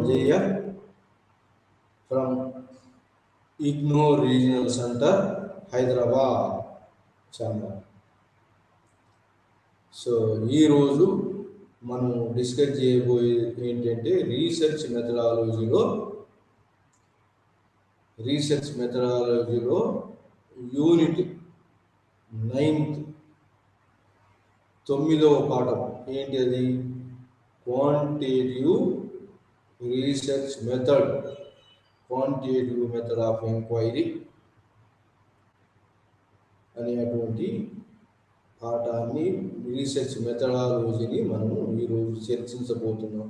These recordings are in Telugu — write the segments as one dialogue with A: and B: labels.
A: Vijaya from IGNOR Regional Center, Hyderabad. చాలా సో ఈరోజు మనం డిస్కస్ చేయబోయేది ఏంటంటే రీసెర్చ్ మెథడాలజీలో యూనిట్ 9th 9వ పాఠం ఏంటి అది quantitative research method of enquiry అనేటువంటి పాఠాన్ని రీసెర్చ్ మెథడాలజీని మనము ఈరోజు చర్చించబోతున్నాం.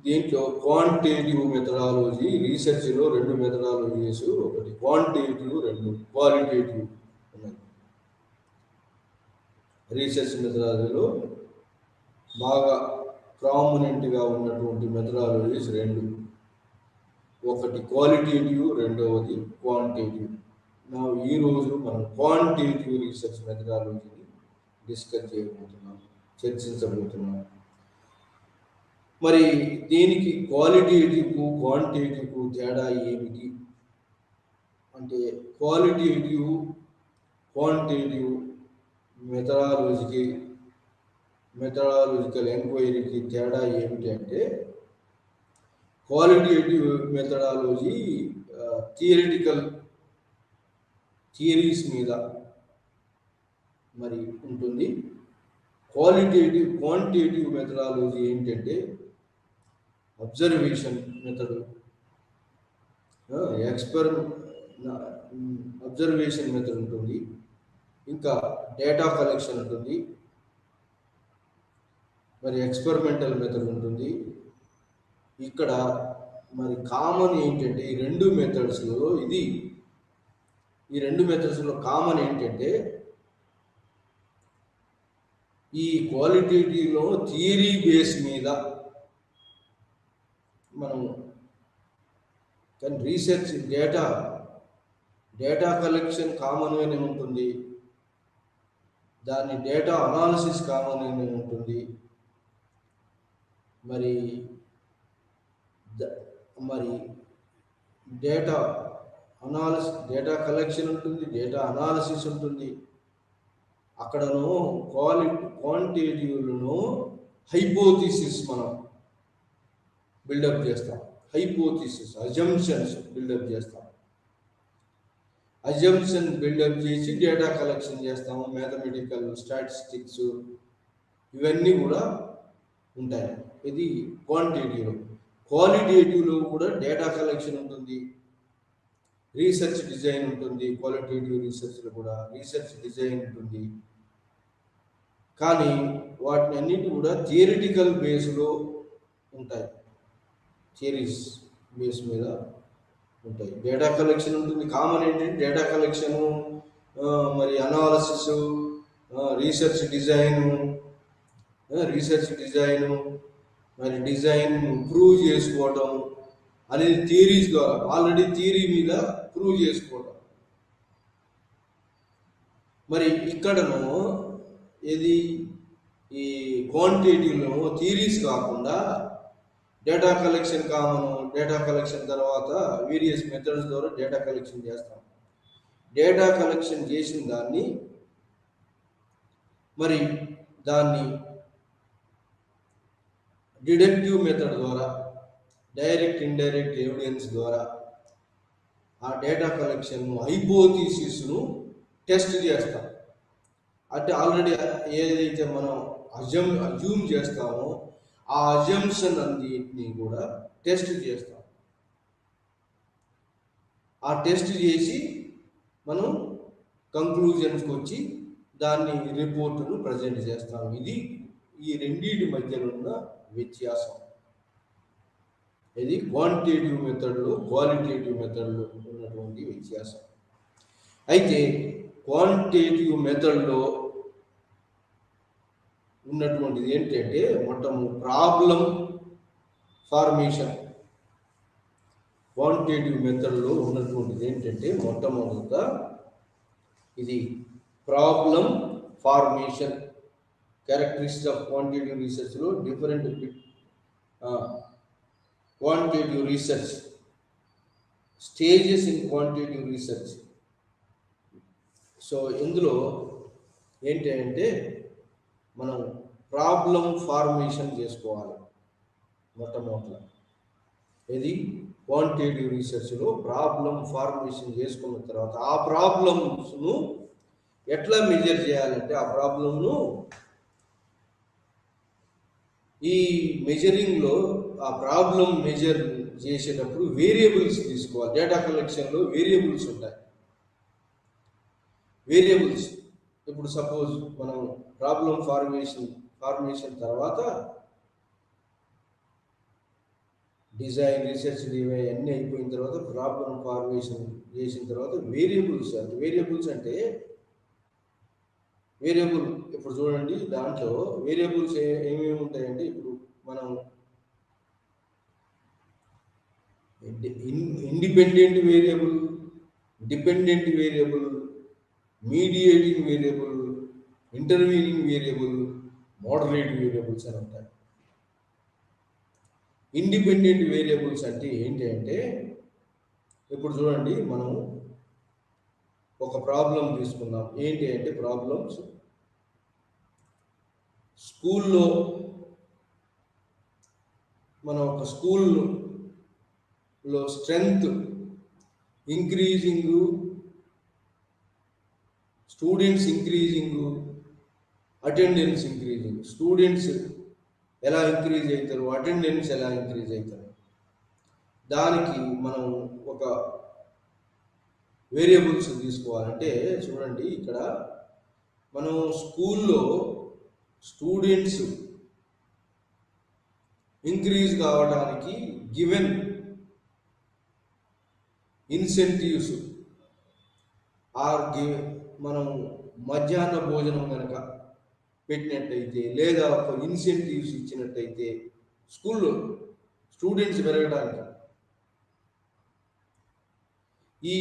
A: దీంట్లో క్వాంటిటేటివ్ మెథడాలజీ రీసెర్చ్లో 2 మెథడాలజీస్, ఒకటి క్వాంటిటేటివ్, 2 క్వాలిటేటివ్ ఉన్నాయి. రీసెర్చ్ మెథడాలజీలో బాగా ప్రామినెంట్గా ఉన్నటువంటి మెథడాలజీస్ 2, ఒకటి క్వాలిటేటివ్, రెండవది క్వాంటిటేటివ్. ఈరోజు మనం క్వాంటిటేటివ్ రీసెర్చ్ మెథడాలజీని డిస్కస్ చేయబోతున్నాం, చర్చించబోతున్నాం. మరి దీనికి క్వాలిటేటివ్కు క్వాంటిటేటివ్కు తేడా ఏమిటి అంటే, క్వాంటిటేటివ్ మెథడాలజికల్ ఎంక్వైరీకి తేడా ఏమిటి అంటే, క్వాలిటేటివ్ మెథడాలజీ థియరీస్ మీద మరి ఉంటుంది. క్వాంటిటేటివ్ మెథడాలజీ ఏంటంటే అబ్జర్వేషన్ మెథడ్, అబ్జర్వేషన్ మెథడ్ ఉంటుంది, ఇంకా డేటా కలెక్షన్ ఉంటుంది, మరి ఎక్స్పెరిమెంటల్ మెథడ్ ఉంటుంది. ఇక్కడ మరి కామన్ ఏంటంటే ఈ రెండు మెథడ్స్లో కామన్ ఏంటంటే, ఈ క్వాలిటేటివ్లో థియరీ బేస్ మీద మనం కానీ రీసెర్చ్ డేటా కలెక్షన్ కామన్గానే ఉంటుంది, దాని డేటా అనాలిసిస్ కామన్గానే ఉంటుంది, మరి డేటా కలెక్షన్ ఉంటుంది, డేటా అనాలిసిస్ ఉంటుంది. అక్కడను క్వాంటిటేటివ్లను హైపోథీసిస్ మనం బిల్డప్ చేస్తాం, అజంప్షన్స్ బిల్డప్ చేస్తాం. అజంప్షన్ బిల్డప్ చేసి డేటా కలెక్షన్ చేస్తాము, మ్యాథమెటికల్ స్టాటిస్టిక్స్ ఇవన్నీ కూడా ఉంటాయి. ఇది క్వాంటిటేటివ్లో. క్వాలిటేటివ్లో కూడా డేటా కలెక్షన్ ఉంటుంది, రీసెర్చ్ డిజైన్ ఉంటుంది. క్వాలిటేటివ్ రీసెర్చ్లో కూడా రీసెర్చ్ డిజైన్ ఉంటుంది, కానీ వాటిని అన్నిటి కూడా థియరిటికల్ బేస్లో ఉంటాయి, థియరీస్ బేస్ మీద ఉంటాయి. డేటా కలెక్షన్ ఉంటుంది. కామన్ ఏంటంటే డేటా కలెక్షను, మరి అనాలిసిస్, రీసెర్చ్ డిజైను, మరి డిజైన్ ప్రూవ్ చేసుకోవటం అనేది థియరీస్ ద్వారా, ఆల్రెడీ థియరీ మీద ప్రూవ్ చేసుకోవటం. మరి ఇక్కడను ఈ క్వాంటిటేటివ్లో థియరీస్ కాకుండా data collection common. Data collection తర్వాత వేరియస్ మెథడ్స్ ద్వారా డేటా కలెక్షన్ చేస్తాం. డేటా కలెక్షన్ చేసిన దాన్ని డిడక్టివ్ మెథడ్ ద్వారా, డైరెక్ట్ ఇండైరెక్ట్ ఎవిడెన్స్ ద్వారా ఆ డేటా కలెక్షన్ హైపోథీసిస్ను టెస్ట్ చేస్తాం. అంటే ఆల్రెడీ ఏదైతే మనం అజ్యూమ్ చేస్తామో ఆ అజంప్షన్ అన్నిటిని కూడా టెస్ట్ చేస్తాం. ఆ టెస్ట్ చేసి మనం కంక్లూజన్స్కి వచ్చి దాన్ని రిపోర్టును ప్రజెంట్ చేస్తాం. ఇది ఈ రెండింటి మధ్యలో ఉన్న వ్యత్యాసం. ఇది క్వాంటిటేటివ్ మెథడ్లో, క్వాలిటేటివ్ మెథడ్లో ఉన్నటువంటి వ్యత్యాసం. అయితే క్వాంటిటేటివ్ మెథడ్లో ఉన్నటువంటిది ఏంటంటే ప్రాబ్లం ఫార్మేషన్. క్వాంటిటేటివ్ మెథడ్లో ఉన్నటువంటిది ఏంటంటే మొట్టమొదట ఇది problem formation. Characteristics of quantitative రీసెర్చ్లో different quantitative research, stages in quantitative research. So ఇందులో ఏంటి అంటే మనం ప్రాబ్లం ఫార్మేషన్ చేసుకోవాలి మొట్టమొదట. ఇది క్వాంటిటేటివ్ రీసెర్చ్లో ప్రాబ్లం ఫార్మేషన్ చేసుకున్న తర్వాత ఆ ప్రాబ్లమ్స్ను ఎట్లా మెజర్ చేయాలంటే ఆ ప్రాబ్లంను ఈ మెజరింగ్లో ఆ ప్రాబ్లం మెజర్ చేసేటప్పుడు వేరియబుల్స్ తీసుకోవాలి. డేటా కలెక్షన్లో వేరియబుల్స్ ఉంటాయి. వేరియబుల్స్ ఇప్పుడు సపోజ్ మనం ప్రాబ్లం ఫార్మేషన్ తర్వాత డిజైన్, రీసెర్చ్ డివైన్ అన్నీ అయిపోయిన తర్వాత ప్రాబ్లం ఫార్మేషన్ చేసిన తర్వాత వేరియబుల్స్ అంటే వేరియబుల్ ఇప్పుడు చూడండి, దాంట్లో వేరియబుల్స్ ఏమేమి ఉంటాయంటే ఇప్పుడు మనం independent variable, dependent variable, mediating variable, intervening variable, moderate variables అని ఉంటాయి. ఇండిపెండెంట్ వేరియబుల్స్ అంటే ఏంటి అంటే ఇప్పుడు చూడండి, మనం ఒక ప్రాబ్లం తీసుకుందాం. ఏంటి అంటే ప్రాబ్లమ్స్ స్కూల్లో మనం ఒక స్కూల్లో strength increasing, students increasing, attendance increasing. Students ఎలా ఇంక్రీజ్ అవుతారు, అటెండెన్స్ ఎలా ఇంక్రీజ్ అవుతారు, దానికి మనం ఒక వేరియబుల్స్ తీసుకోవాలంటే చూడండి, ఇక్కడ మనం స్కూల్లో స్టూడెంట్స్ ఇంక్రీజ్ కావడానికి గివెన్ ఇన్సెంటివ్స్ ఆర్ మనం మధ్యాహ్న భోజనం కనుక పెట్టినట్టయితే లేదా ఒక ఇన్సెంటివ్స్ ఇచ్చినట్టయితే స్కూల్లో స్టూడెంట్స్ పెరగడానికి ఈ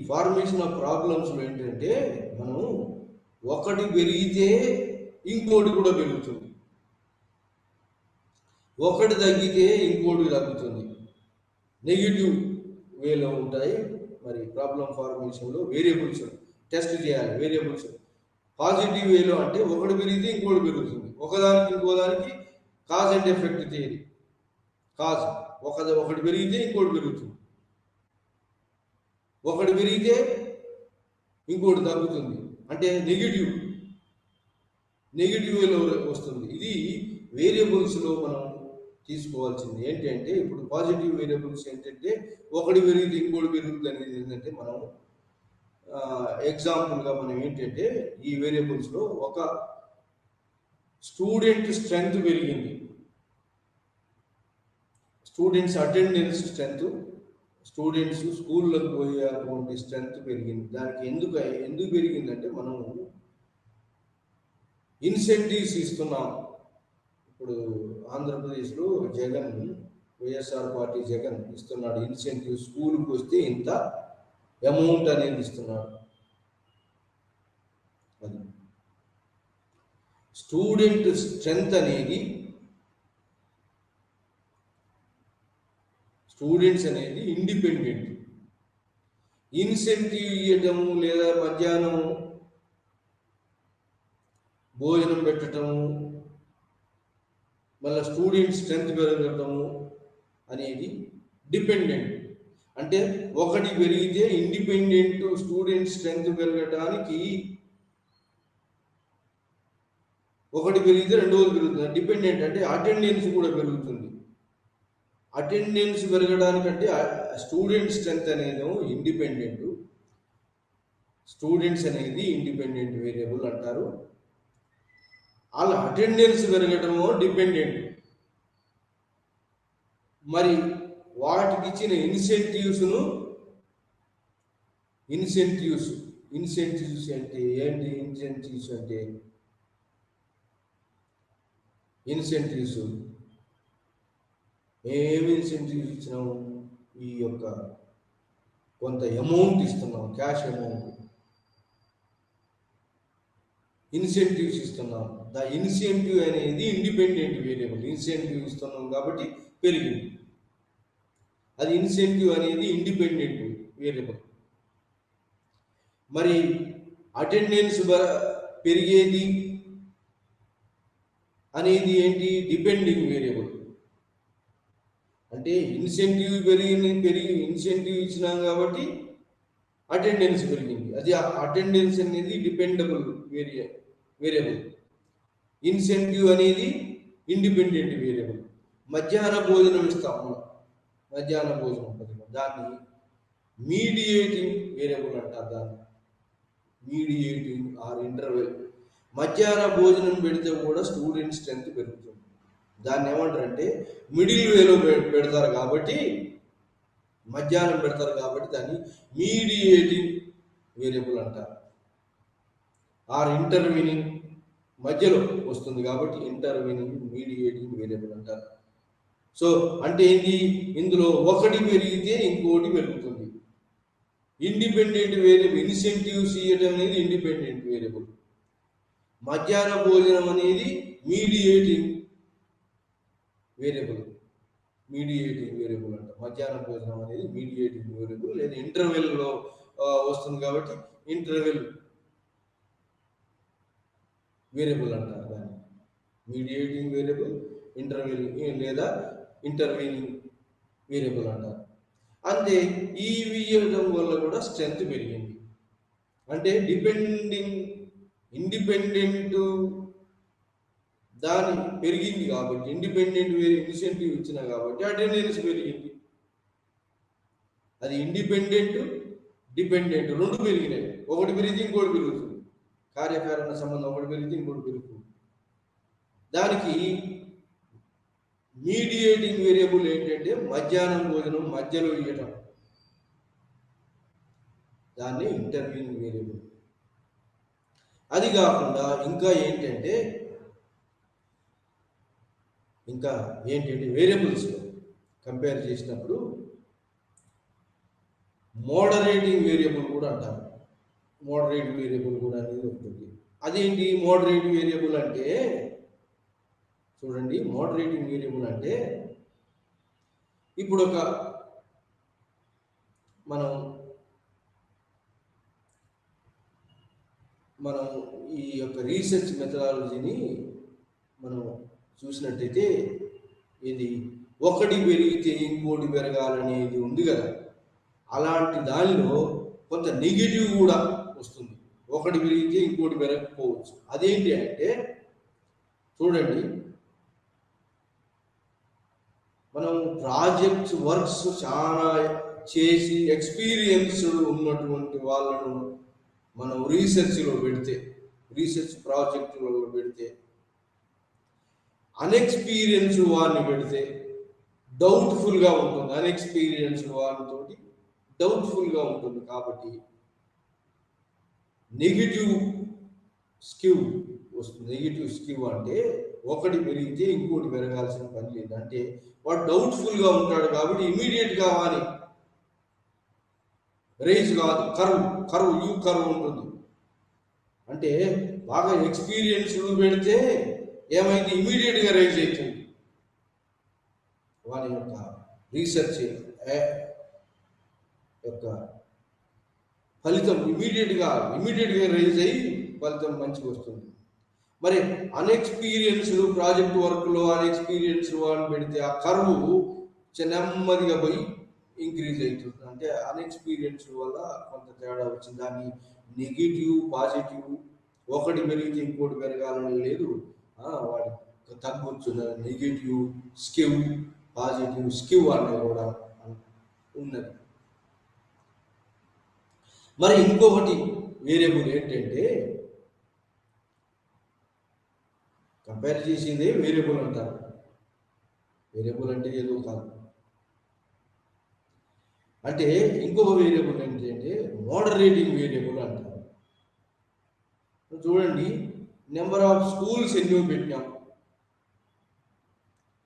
A: ఫార్మేషన్ ఆఫ్ ప్రాబ్లమ్స్లో ఏంటంటే మనం ఒకటి పెరిగితే ఇంకోటి కూడా పెరుగుతుంది, ఒకటి తగ్గితే ఇంకోటి తగ్గుతుంది. నెగిటివ్ వేలో ఉంటాయి. మరి ప్రాబ్లం ఫార్మేషన్లో వేరియబుల్స్ టెస్ట్ చేయాలి. వేరియబుల్స్ పాజిటివ్ వేలో అంటే ఒకటి పెరిగితే ఇంకోటి పెరుగుతుంది, ఒకదానికి ఇంకోదానికి cause and effect theory. Cause ఒకటి పెరిగితే ఇంకోటి పెరుగుతుంది, ఒకటి పెరిగితే ఇంకోటి తగ్గుతుంది, అంటే నెగిటివ్ వేలో వస్తుంది. ఇది వేరియబుల్స్లో మనం తీసుకోవాల్సింది ఏంటంటే ఇప్పుడు పాజిటివ్ వేరియబుల్స్ ఏంటంటే ఒకటి పెరిగితే ఇంకోటి పెరుగుతుంది అనేది ఏంటంటే మనం ఎగ్జాంపుల్గా మనం ఏంటంటే ఈ వేరియబుల్స్లో ఒక స్టూడెంట్ స్ట్రెంగ్త్ పెరిగింది, స్టూడెంట్స్ అటెండెన్స్ స్ట్రెంగ్త్, స్టూడెంట్స్ స్కూల్లోకి పోయేటువంటి స్ట్రెంగ్త్ పెరిగింది. దానికి ఎందుకు పెరిగిందంటే మనం ఇన్సెంటివ్స్ ఇస్తున్నాం. ఇప్పుడు ఆంధ్రప్రదేశ్లో వైఎస్ఆర్ పార్టీ జగన్ ఇస్తున్నాడు ఇన్సెంటివ్. స్కూల్కి వస్తే ఇంత అమౌంట్ అనేది ఇస్తున్నాడు. అది స్టూడెంట్ స్ట్రెంగ్త్ అనేది స్టూడెంట్స్ అనేది ఇండిపెండెంట్. ఇన్సెంటివ్ ఇవ్వటము లేదా మధ్యాహ్నం భోజనం పెట్టడము, మళ్ళీ స్టూడెంట్ స్ట్రెంగ్త్ పెరగటము అనేది డిపెండెంట్. అంటే ఒకటి పెరిగితే ఇండిపెండెంట్ స్టూడెంట్ స్ట్రెంగ్త్ పెరగడానికి ఒకటి పెరిగితే రెండోది పెరుగుతుంది. డిపెండెంట్ అంటే అటెండెన్స్ కూడా పెరుగుతుంది. అటెండెన్స్ పెరగడానికంటే స్టూడెంట్ స్ట్రెంగ్త్ అనేది ఇండిపెండెంట్, స్టూడెంట్స్ అనేది ఇండిపెండెంట్ వేరియబుల్ అంటారు. వాళ్ళ అటెండెన్స్ పెరగడము డిపెండెంట్. మరి వాటికి ఇచ్చిన ఇన్సెంటివ్స్ అంటే ఏంటి? ఇన్సెంటివ్స్ ఏమి ఇన్సెంటివ్స్ ఇచ్చినాము? ఈ యొక్క కొంత అమౌంట్ ఇస్తున్నాం, క్యాష్ అమౌంట్ ఇన్సెంటివ్స్ ఇస్తున్నాం. ద ఇన్సెంటివ్ అనేది ఇండిపెండెంట్ వేరియబుల్. ఇన్సెంటివ్ ఇస్తున్నాం కాబట్టి పెరిగింది. అది ఇన్సెంటివ్ అనేది ఇండిపెండెంట్ వేరియబుల్. మరి అటెండెన్స్ పెరిగేది అనేది ఏంటి? Depending variable. అంటే ఇన్సెంటివ్ పెరిగి ఇన్సెంటివ్ ఇచ్చినాం కాబట్టి అటెండెన్స్ పెరిగింది. అది అటెండెన్స్ అనేది డిపెండబుల్ వేరియబుల్. ఇన్సెంటివ్ అనేది ఇండిపెండెంట్ వేరియబుల్. మధ్యాహ్న భోజనం ఇస్తాము, మధ్యాహ్న భోజనం పథకం, దాన్ని మీడియేటింగ్ వేరియబుల్ అంటారు. దాన్ని మీడియేటింగ్ ఆర్ ఇంటర్వెల్. మధ్యాహ్న భోజనం పెడితే కూడా స్టూడెంట్ స్ట్రెంత్ పెరుగుతుంది. దాన్ని ఏమంటారంటే మిడిల్ వేలో పెడతారు కాబట్టి, మధ్యాహ్నం పెడతారు కాబట్టి దాన్ని మీడియేటింగ్ వేరియబుల్ అంటారు. ఆర్ ఇంటర్వీనింగ్, మధ్యలో వస్తుంది కాబట్టి ఇంటర్వీనింగ్ మీడియేటింగ్ వేరియబుల్ అంటారు. సో అంటే ఏంటి? ఇందులో ఒకటి పెరిగితే ఇంకోటి పెరుగుతుంది. ఇండిపెండెంట్ వేరియబుల్ ఇన్సెంటివ్స్ ఇవ్వడం అనేది ఇండిపెండెంట్ వేరియబుల్. మధ్యాహ్న భోజనం అనేది మీడియేటింగ్ వేరియబుల్. మీడియేటింగ్ వేరియబుల్ అంట. మధ్యాహ్న భోజనం అనేది మీడియేటింగ్ వేరియబుల్, లేదా ఇంటర్వెల్లో వస్తుంది కాబట్టి ఇంటర్వెల్ వేరియబుల్ అంటారు దాన్ని. మీడియేటింగ్ వేరియబుల్, ఇంటర్వెల్ లేదా ఇంటర్వీనింగ్ వేరియబుల్ అంటారు. అంతే, ఈ ఇవ్వడం వల్ల కూడా స్ట్రెంత్ పెరిగింది. అంటే ఇండిపెండెంట్ దాని పెరిగింది కాబట్టి, ఇండిపెండెంట్ ఇన్సెంటివ్ ఇచ్చిన కాబట్టి అటెండెన్స్ పెరిగింది. అది ఇండిపెండెంట్ డిపెండెంట్ రెండు పెరిగినాయి. ఒకటి పెరిగితే ఇంకోటి పెరుగుతుంది. కార్యకారణ సంబంధం ఒకటి పెరిగితే ఇంకోటి పెరుగుతుంది. దానికి మీడియేటింగ్ వేరియబుల్ ఏంటంటే మధ్యాహ్నం భోజనం మధ్యలో ఇవ్వటం, దాన్ని ఇంటర్వ్యూయింగ్ వేరియబుల్. అది కాకుండా ఇంకా ఏంటంటే వేరియబుల్స్ కంపేర్ చేసినప్పుడు మోడరేటింగ్ వేరియబుల్ కూడా అంటారు. మోడరేట్ వేరియబుల్ కూడా అనేది ఉంటుంది. అదేంటి మోడరేట్ వేరియబుల్ అంటే? చూడండి, మోడరేటింగ్ వేరియబుల్ అంటే ఇప్పుడు మనం ఈ యొక్క రీసెర్చ్ మెథడాలజీని మనం చూసినట్టయితే, ఇది ఒకటి పెరిగితే ఇంకోటి పెరగాలనేది ఉంది కదా, అలాంటి దానిలో కొంత నెగిటివ్ కూడా వస్తుంది. ఒకటి పెరిగితే ఇంకోటి పెరగకపోవచ్చు. అదేంటి అంటే, చూడండి, మనం ప్రాజెక్ట్స్ వర్క్స్ చాలా చేసి ఎక్స్పీరియన్స్ ఉన్నటువంటి వాళ్ళను మనం రీసెర్చ్ ప్రాజెక్టులలో పెడితే, అన్ఎక్స్పీరియన్స్ వారిని పెడితే డౌట్ఫుల్గా ఉంటుంది. అన్ఎక్స్పీరియన్స్ వారితోటి డౌట్ఫుల్గా ఉంటుంది. కాబట్టి నెగిటివ్ స్క్యూ వస్తుంది. నెగిటివ్ స్క్యూ అంటే ఒకటి పెరిగితే ఇంకోటి పెరగాల్సిన పని లేదు. అంటే వాడు డౌట్ఫుల్గా ఉంటాడు కాబట్టి ఇమీడియట్గా వాని రేంజ్ కాదు, కర్వ్ ఉంటుంది. అంటే బాగా ఎక్స్పీరియన్స్ పెడితే ఏమైంది? ఇమీడియట్గా రేంజ్ అవుతుంది. వాని యొక్క రీసెర్చ్ యొక్క ఫలితం ఇమీడియట్గా రైజ్ అయ్యి ఫలితం మంచిగా వస్తుంది. మరి అన్ఎక్స్పీరియన్స్డ్ ప్రాజెక్ట్ వర్క్లో అన్ఎక్స్పీరియన్స్డ్ వాళ్ళని పెడితే ఆ కర్వ్ నెమ్మదిగా పోయి ఇంక్రీజ్ అవుతుంది. అంటే అన్ఎక్స్పీరియన్స్డ్ వల్ల కొంత తేడా వచ్చింది. దాన్ని నెగిటివ్ పాజిటివ్, ఒకటి పెరిగితే ఇంకోటి పెరగాలని లేదు, వాడి తగ్గొచ్చు. నెగిటివ్ స్క్యూ, పాజిటివ్ స్క్యూ అనేది కూడా ఉన్నది. మరి ఇంకొకటి వేరియబుల్ ఏంటంటే, కంపేర్ చేసేదే వేరియబుల్ అంటారు. వేరియబుల్ అంటే ఏదో కాదు. అంటే ఇంకొక వేరియబుల్ ఏంటంటే మోడరేటింగ్ వేరియబుల్ అంటారు. చూడండి, నెంబర్ ఆఫ్ స్కూల్స్ ఎన్నో పెట్టాం,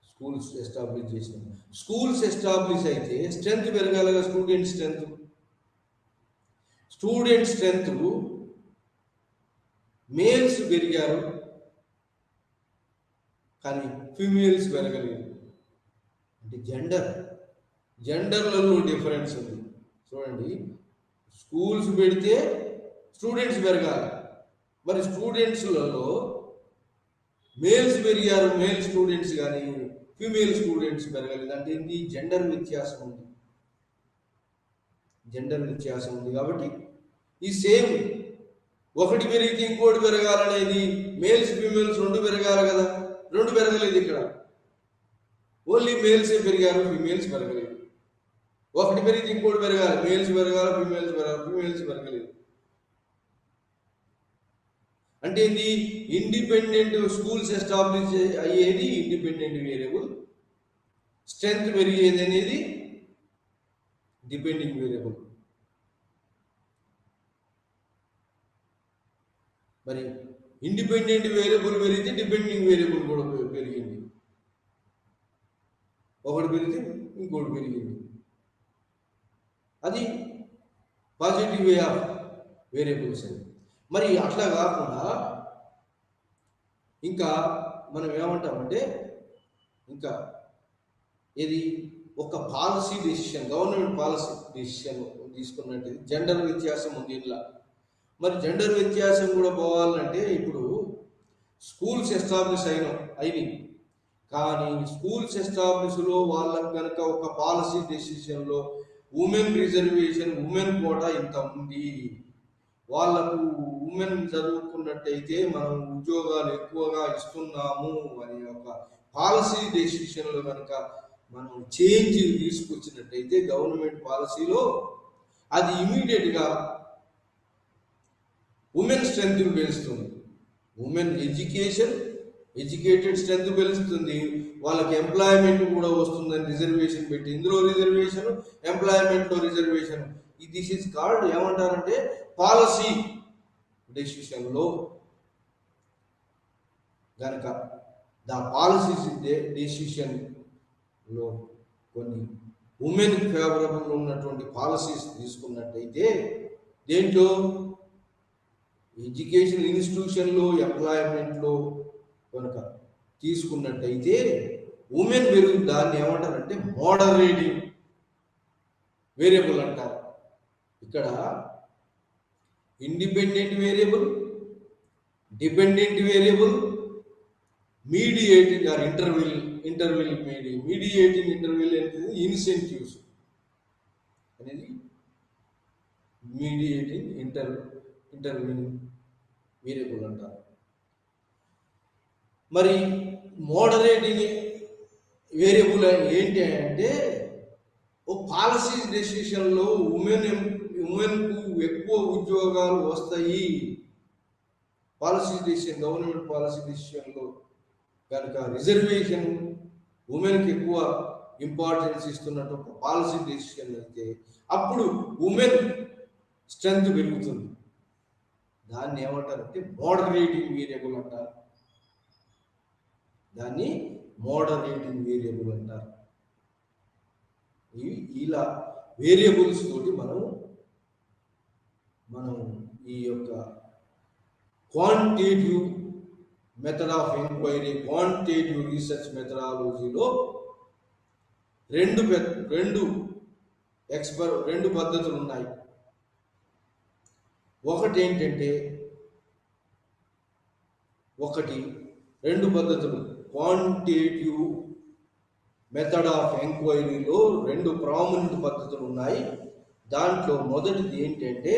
A: స్కూల్స్ ఎస్టాబ్లిష్ చేసినాం. స్కూల్స్ ఎస్టాబ్లిష్ అయితే స్ట్రెంత్ పెరగాలిగా, స్టూడెంట్ స్ట్రెంత్ మేల్స్ పెరిగారు కానీ ఫీమేల్స్ పెరగలేదు. అంటే జెండర్ జెండర్లలో డిఫరెన్స్ ఉంది. చూడండి, స్కూల్స్ పెడితే స్టూడెంట్స్ పెరగాలి. మరి స్టూడెంట్స్లలో మేల్స్ పెరిగారు, మేల్ స్టూడెంట్స్ కానీ ఫీమేల్ స్టూడెంట్స్ పెరగలేదు. అంటే ఏంటి? జెండర్ వ్యత్యాసం ఉంది. జెండర్ వ్యత్యాసం ఉంది కాబట్టి ఈ సేమ్ ఒకటి పెరిగితే ఇంకోటి పెరగాలనేది, మేల్స్ ఫీమేల్స్ రెండు పెరగాలి కదా, రెండు పెరగలేదు. ఇక్కడ ఓన్లీ మేల్సే పెరిగారు, ఫీమేల్స్ పెరగలేదు. ఒకటి పెరిగితే ఇంకోటి పెరగాలి, మేల్స్ పెరగాలి, ఫీమేల్స్ పెరగాలి, ఫీమేల్స్ పెరగలేదు. అంటే ఏంది? ఇండిపెండెంట్ స్కూల్స్ ఎస్టాబ్లిష్ అయ్యేది ఇండిపెండెంట్ వేరియబుల్, స్ట్రెంత్ పెరిగేది అనేది డిపెండింగ్ వేరియబుల్. మరి ఇండిపెండెంట్ వేరియబుల్ పెరిగితే డిపెండింగ్ వేరియబుల్ కూడా పెరిగింది, ఒకటి పెరిగితే ఇంకోటి పెరిగింది. అది పాజిటివ్ వే ఆఫ్ వేరియబుల్స్ అని. మరి అట్లా కాకుండా ఇంకా మనం ఏమంటామంటే, ఇంకా ఇది ఒక policy decision, government policy decision తీసుకున్నట్టు జెండర్ వ్యత్యాసం ఉంది ఇంట్లో. మరి జెండర్ వ్యత్యాసం కూడా పోవాలంటే ఇప్పుడు స్కూల్స్ ఎస్టాబ్లిష్ అయినాయి, కానీ స్కూల్స్ ఎస్టాబ్లిష్లో వాళ్ళకు కనుక ఒక పాలసీ డెసిషన్లో ఉమెన్ రిజర్వేషన్, ఉమెన్ కోటా ఇంత ఉంది, వాళ్ళకు ఉమెన్ చదువుకున్నట్టయితే మనం ఉద్యోగాలు ఎక్కువగా ఇస్తున్నాము అని ఒక పాలసీ డెసిషన్లో కనుక మనం చేంజ్ తీసుకొచ్చినట్టయితే గవర్నమెంట్ పాలసీలో, అది ఇమీడియట్గా ఉమెన్ స్ట్రెంత్ పెంచుతుంది. ఉమెన్ ఎడ్యుకేటెడ్ స్ట్రెంత్ పెంచుతుంది, వాళ్ళకి ఎంప్లాయ్మెంట్ కూడా వస్తుందని రిజర్వేషన్ పెట్టి, ఇందులో రిజర్వేషన్, ఎంప్లాయ్మెంట్లో రిజర్వేషన్. దిస్ ఈజ్ కాల్డ్ ఏమంటారంటే పాలసీ డెసిషన్లో కనుక ద పాలసీ డెసిషన్లో కొన్ని ఉమెన్ ఫేవరబుల్ ఉన్నటువంటి పాలసీస్ తీసుకున్నట్టయితే, దేంట్లో ఎడ్యుకేషన్ ఇన్స్టిట్యూషన్లో, ఎంప్లాయ్మెంట్లో కనుక తీసుకున్నట్టయితే ఉమెన్ పెరుగు, దాన్ని ఏమంటారంటే మోడరేటింగ్ వేరియబుల్ అంటారు. ఇక్కడ independent variable, dependent variable, mediating or intervening mediating intervening అనేది ఇన్సెంటివ్స్ అనేది మీడియేటింగ్ ఇంటర్విల్ వేరియబుల్ అంటారు. మరి మోడరేటింగ్ వేరియబుల్ ఏంటి అంటే, ఓ పాలసీ డెసిషన్లో ఉమెన్కు ఎక్కువ ఉద్యోగాలు వస్తాయి, పాలసీ డెసిషన్, గవర్నమెంట్ పాలసీ డెసిషన్లో కనుక రిజర్వేషన్ ఉమెన్కి ఎక్కువ ఇంపార్టెన్స్ ఇస్తున్నట్టు ఒక పాలసీ డెసిషన్ అయితే అప్పుడు ఉమెన్ స్ట్రెంత్ పెరుగుతుంది. దాన్ని ఏమంటారంటే మోడరేటింగ్ వేరియబుల్ అంటారు. దాన్ని మోడరేటింగ్ వేరియబుల్ అంటారు. ఇలా వేరియబుల్స్ తోటి మనం ఈ యొక్క quantitative method of enquiry, quantitative research మెథడాలజీలో రెండు పద్ధతులు ఉన్నాయి. రెండు పద్ధతులు క్వాంటిటేటివ్ మెథడ్ ఆఫ్ ఎంక్వైరీలో రెండు ప్రామినెంట్ పద్ధతులు ఉన్నాయి. దాంట్లో మొదటిది ఏంటంటే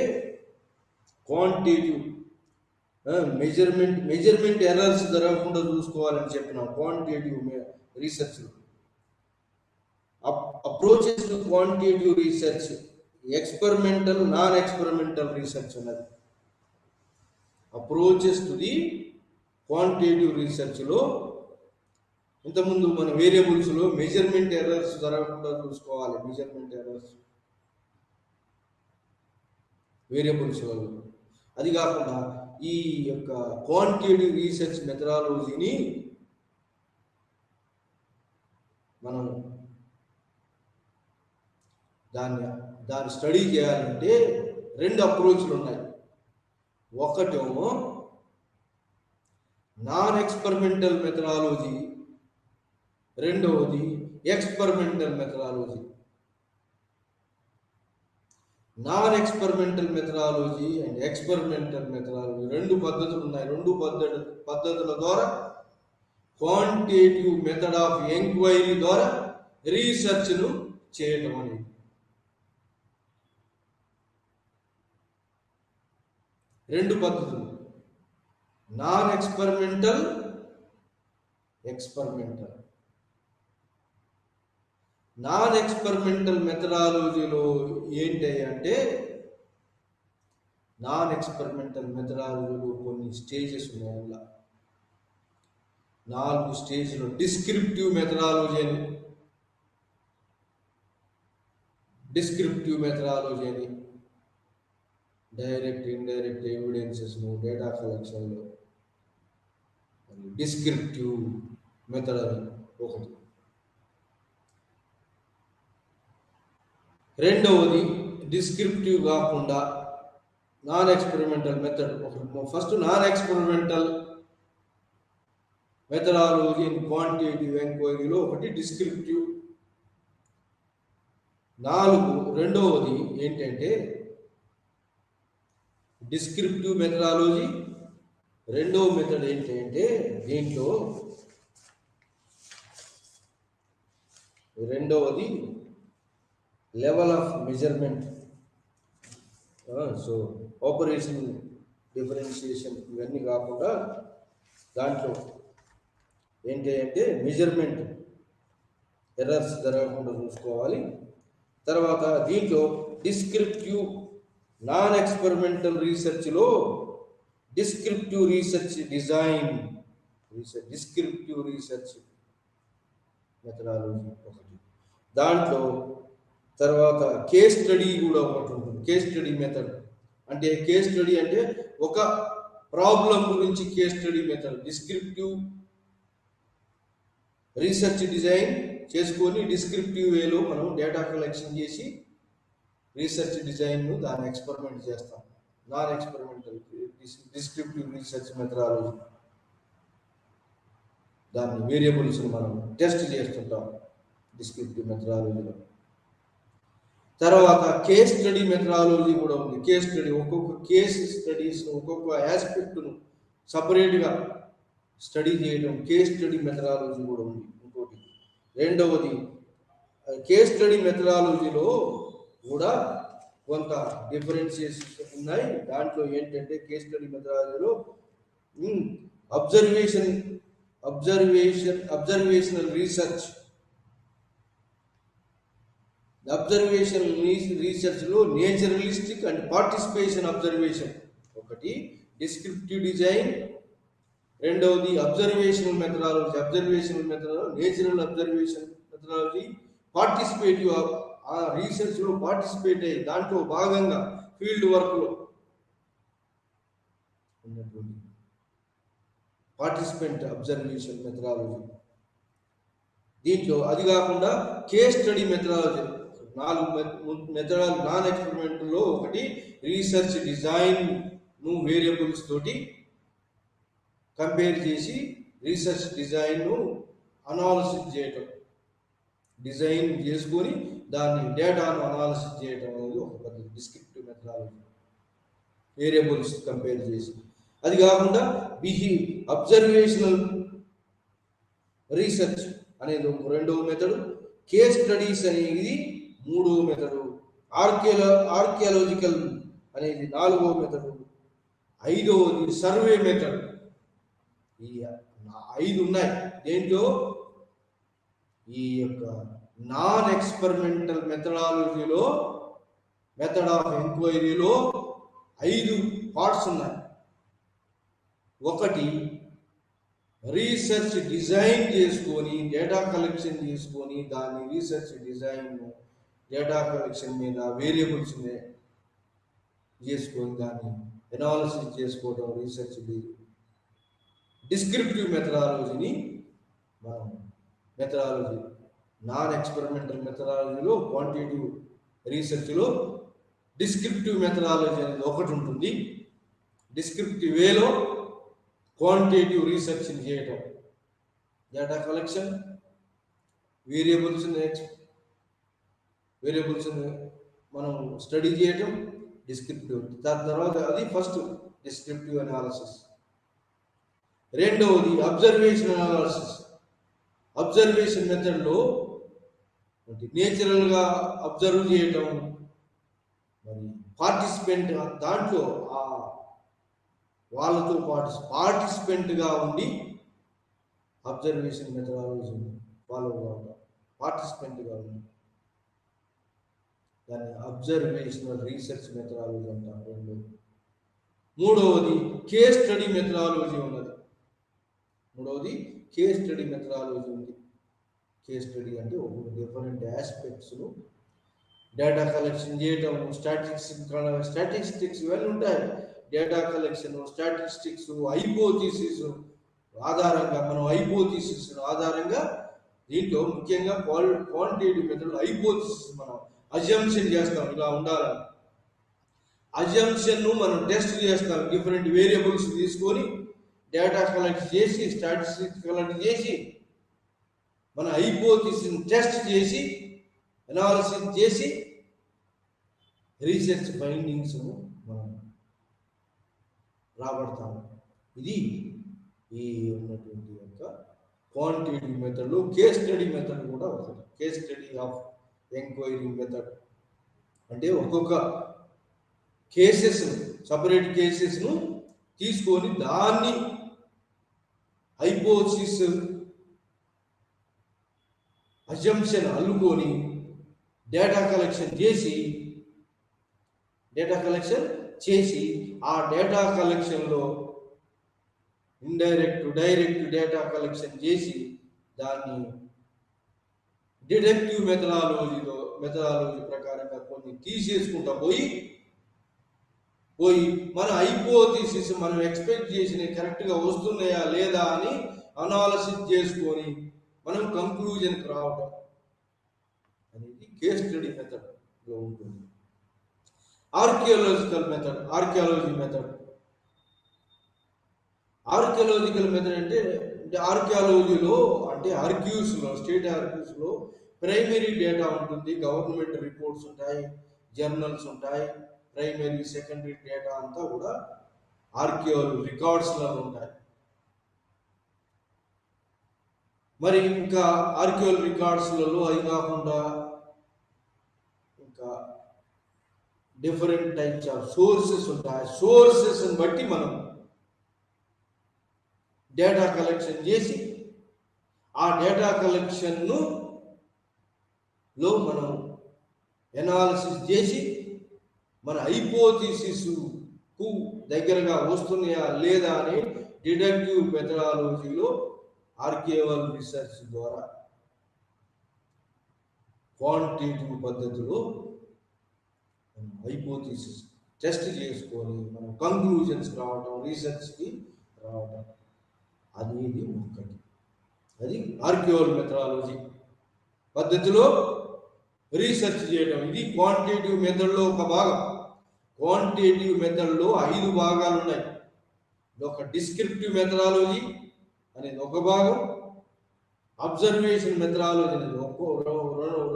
A: క్వాంటిటేటివ్ మెజర్మెంట్ ఎర్రర్స్ జరగకుండా చూసుకోవాలని చెప్పినాం. క్వాంటిటేటివ్ రీసెర్చ్లో approaches to quantitative research, experimental, non experimental research అన్నది. అప్రోచెస్ టు ది క్వాంటిటేటివ్ రీసెర్చ్లో ఇంతకుముందు మన వేరియబుల్స్లో మెజర్మెంట్ ఎర్రర్స్ జరగకుండా చూసుకోవాలి. మెజర్మెంట్ ఎర్రర్స్ వేరియబుల్స్లో, అది కాకుండా ఈ యొక్క క్వాంటిటేటివ్ రీసెర్చ్ మెథడాలజీని మనం దాన్ని స్టడీ చేయాలంటే రెండు అప్రోచ్లు ఉన్నాయి. ఒకటేమో నాన్ ఎక్స్పెరిమెంటల్ మెథడాలజీ, రెండవది experimental methodology. Non experimental methodology and experimental methodology రెండు పద్ధతులు ఉన్నాయి. రెండు పద్ధతుల ద్వారా క్వాంటిటేటివ్ మెథడ్ ఆఫ్ ఎంక్వైరీ ద్వారా రీసెర్చ్ను చేయటం అనేది. రెండు పద్ధతులు, non experimental, experimental. Non experimental మెథడాలజీలో ఏంటి అంటే, నాన్ ఎక్స్పెరిమెంటల్ మెథడాలజీలో కొన్ని స్టేజెస్ ఉన్నాయి. అలా 4 స్టేజ్లు. డిస్క్రిప్టివ్ మెథడాలజీ అని, డైరెక్ట్ ఇండైరెక్ట్ ఎవిడెన్సెస్ను డేటా కలెక్షన్లో డిస్క్రిప్టివ్ మెథడ్ అని ఒకటి. రెండవది డిస్క్రిప్టివ్ కాకుండా non experimental method. First non experimental methodology in quantitative ఎంక్వైరీలో ఒకటి డిస్క్రిప్టివ్. 4 రెండవది ఏంటంటే డిస్క్రిప్టివ్ మెథడాలజీ. రెండవ మెథడ్ ఏంటంటే దీంట్లో రెండవది level of measurement. So operation differentiation ఇవన్నీ కాకుండా దాంట్లో ఏంటి అంటే మెజర్మెంట్ ఎర్రర్స్ జరగకుండా చూసుకోవాలి. తర్వాత దీంట్లో డిస్క్రిప్టివ్ నాన్ ఎక్స్పెరిమెంటల్ రీసెర్చ్లో descriptive research design, descriptive research methodology ఒకటి. దాంట్లో తర్వాత కేస్ స్టడీ కూడా ఒకటి ఉంటుంది. కేస్ స్టడీ మెథడ్ అంటే, కేస్ స్టడీ అంటే ఒక ప్రాబ్లం గురించి case study method. Descriptive research design చేసుకొని డిస్క్రిప్టివ్ వేలో మనం డేటా కలెక్షన్ చేసి రీసెర్చ్ డిజైన్ను దాన్ని ఎక్స్పెరిమెంట్ చేస్తాం. Non experimental descriptive research methodology, దాన్ని వేరియబుల్స్ని మనం టెస్ట్ చేస్తుంటాం డిస్క్రిప్టివ్ మెథడాలజీలో. తర్వాత కేస్ స్టడీ మెథడాలజీ కూడా ఉంది. కేస్ స్టడీ ఒక్కొక్క కేస్ స్టడీస్ ఒక్కొక్క ఆస్పెక్ట్ను సపరేట్గా స్టడీ చేయడం కేస్ స్టడీ మెథడాలజీ కూడా ఉంది. ఇంకోటి రెండవది కేస్ స్టడీ మెథడాలజీలో కూడా కొంత డిఫరెన్షియేషన్స్ ఉన్నాయి. దాంట్లో ఏంటంటే కేస్ స్టడీ మెథడాలజీలో అబ్జర్వేషనల్ రీసెర్చ్లో నేచురలిస్టిక్ అండ్ పార్టిసిపేషన్ అబ్జర్వేషన్ ఒకటి, డిస్క్రిప్టివ్ డిజైన్ రెండవది, observational methodology natural observation methodology, participative ఆ రీసెర్చ్లో పార్టిసిపేట్ అయ్యి దాంట్లో భాగంగా ఫీల్డ్ వర్క్లో ఉన్నటువంటి పార్టిసిపెంట్ అబ్జర్వేషన్ మెథడాలజీ. దీంట్లో అది కాకుండా case study methodology 4 methodology non ఎక్స్పెరిమెంట్లో ఒకటి రీసెర్చ్ డిజైన్ను వేరియబుల్స్ తోటి కంపేర్ చేసి రీసెర్చ్ డిజైన్ను అనాలిసిస్ చేయటం, డిజైన్ చేసుకొని దాన్ని డేటాను అనాలిసిస్ చేయటం అనేది ఒక పద్ధతి. డిస్క్రిప్టివ్ మెథడాలజీ వేరియబుల్స్ కంపేర్ చేసి. అది కాకుండా అబ్జర్వేషనల్ రీసెర్చ్ అనేది రెండవ మెథడు, కేస్ స్టడీస్ అనేది మూడవ మెథడు, ఆర్కియాలజికల్ అనేది 4వ మెథడు, 5వది సర్వే మెథడ్. ఈ 5 ఉన్నాయి. దేంట్లో ఈ యొక్క నాన్ ఎక్స్పెరిమెంటల్ మెథడాలజీలో మెథడ్ ఆఫ్ ఎంక్వైరీలో 5 పార్ట్స్ ఉన్నాయి. ఒకటి రీసెర్చ్ డిజైన్ చేసుకొని డేటా కలెక్షన్ చేసుకొని దాన్ని రీసెర్చ్ డిజైన్ డేటా కలెక్షన్ మీద వేరియబుల్స్ చేసుకొని దాన్ని ఎనాలిసిస్ చేసుకోవడం రీసెర్చ్. డిస్క్రిప్టివ్ మెథడాలజీని మనం మెథడాలజీ నాన్ ఎక్స్పెరిమెంటల్ మెథడాలజీలో క్వాంటిటేటివ్ రీసెర్చ్లో డిస్క్రిప్టివ్ మెథడాలజీ అనేది ఒకటి ఉంటుంది. డిస్క్రిప్టివ్ వేలో క్వాంటిటేటివ్ రీసెర్చ్ని చేయటం, డేటా కలెక్షన్, వేరియబుల్స్ని మనం స్టడీ చేయటం డిస్క్రిప్టివ్. దాని తర్వాత అది ఫస్ట్ డిస్క్రిప్టివ్ అనాలిసిస్. రెండవది అబ్జర్వేషన్ అనాలిసిస్. అబ్జర్వేషన్ మెథడ్లో నేచురల్గా అబ్జర్వ్ చేయటం, మరి పార్టిసిపెంట్ దాంట్లో ఆ వాళ్ళతో పార్టిసిపెంట్గా ఉండి అబ్జర్వేషన్ మెథడాలజీ ఫాలో అవ్వడం, పార్టిసిపెంట్గా ఉంది. దాన్ని అబ్జర్వేషనల్ రీసెర్చ్ మెథడాలజీ అంటారు. రెండోది. మూడవది కేస్ స్టడీ మెథడాలజీ ఉన్నది. మూడవది కేస్ స్టడీ మెథడాలజీ ఉంది. కేస్ స్టడీ అంటే ఒక డిఫరెంట్ ఆస్పెక్ట్స్ను డేటా కలెక్షన్ చేయటం, స్టాటిస్టిక్స్ ఇవన్నీ ఉంటాయి. డేటా కలెక్షన్, స్టాటిస్టిక్స్, హైపోథీసిస్ ఆధారంగా మనం హైపోథీసిస్ ఆధారంగా దీంట్లో ముఖ్యంగా క్వాంటిటేటివ్ మెథడ్ హైపోథీసిస్ మనం అజంప్షన్ చేస్తాం ఇలా ఉండాలని. అజంప్షన్ను మనం టెస్ట్ చేస్తాం. డిఫరెంట్ వేరియబుల్స్ తీసుకొని డేటా కలెక్ట్ చేసి స్టాటిస్టిక్స్ కలెక్ట్ చేసి మన హైపోథీసిస్ టెస్ట్ చేసి అనాలిసిస్ చేసి రీసెర్చ్ ఫైండింగ్స్ మనం రాబడతాము. ఇది ఈ ఉన్నటువంటి యొక్క క్వాంటిటేటివ్ మెథడ్లో కేస్ స్టడీ మెథడ్ కూడా ఒకటి. Case study of enquiry method అంటే ఒక్కొక్క కేసెస్ సపరేట్ కేసెస్ను తీసుకొని దాన్ని హైపోథిసిస్ అజంప్షన్ అల్లుకొని డేటా కలెక్షన్ చేసి ఆ డేటా కలెక్షన్లో డైరెక్ట్ డేటా కలెక్షన్ చేసి దాన్ని డిడక్టివ్ మెథడాలజీ ప్రకారంగా కొన్ని తీసేసుకుంటా పోయి మన హైపోథిసిస్ మనం ఎక్స్పెక్ట్ చేసిన కరెక్ట్గా వస్తున్నాయా లేదా అని అనాలిసిస్ చేసుకొని మనం కంక్లూజన్కి రావడం అనేది కేస్ స్టడీ మెథడ్లో ఉంటుంది. ఆర్కియాలజికల్ మెథడ్ అంటే ఆర్కియాలజీలో అంటే స్టేట్ ఆర్క్యూస్లో ప్రైమరీ డేటా ఉంటుంది, గవర్నమెంట్ రిపోర్ట్స్ ఉంటాయి, జర్నల్స్ ఉంటాయి. ప్రైమరీ సెకండరీ డేటా అంతా కూడా ఆర్కియాలజీ రికార్డ్స్లో ఉంటాయి. మరి ఇంకా ఆర్కియాలజీ రికార్డ్స్లలో అవి కాకుండా ఇంకా డిఫరెంట్ టైప్స్ ఆఫ్ సోర్సెస్ ఉంటాయి. సోర్సెస్ని బట్టి మనం డేటా కలెక్షన్ చేసి ఆ డేటా కలెక్షన్ను లో మనం ఎనాలిసిస్ చేసి మన హైపోథిసిస్కు దగ్గరగా వస్తున్నాయా లేదా అని డిడక్టివ్ మెథడాలజీలో ఆర్కియవల్ రీసెర్చ్ ద్వారా క్వాంటిటేటివ్ పద్ధతిలో హైపోథిసిస్ టెస్ట్ చేసుకొని మనం కంక్లూజన్స్ రావడం, రీసెర్చ్కి రావడం అనేది ఒకటి. అది ఆర్కియవల్ మెథడాలజీ పద్ధతిలో రీసెర్చ్ చేయడం. ఇది క్వాంటిటేటివ్ మెథడ్లో ఒక భాగం. క్వాంటిటేటివ్ మెథడ్లో 5 భాగాలు ఉన్నాయి. ఒక డిస్క్రిప్టివ్ మెథడాలజీ అనేది ఒక భాగం, అబ్జర్వేషన్ మెథడాలజీ అనేది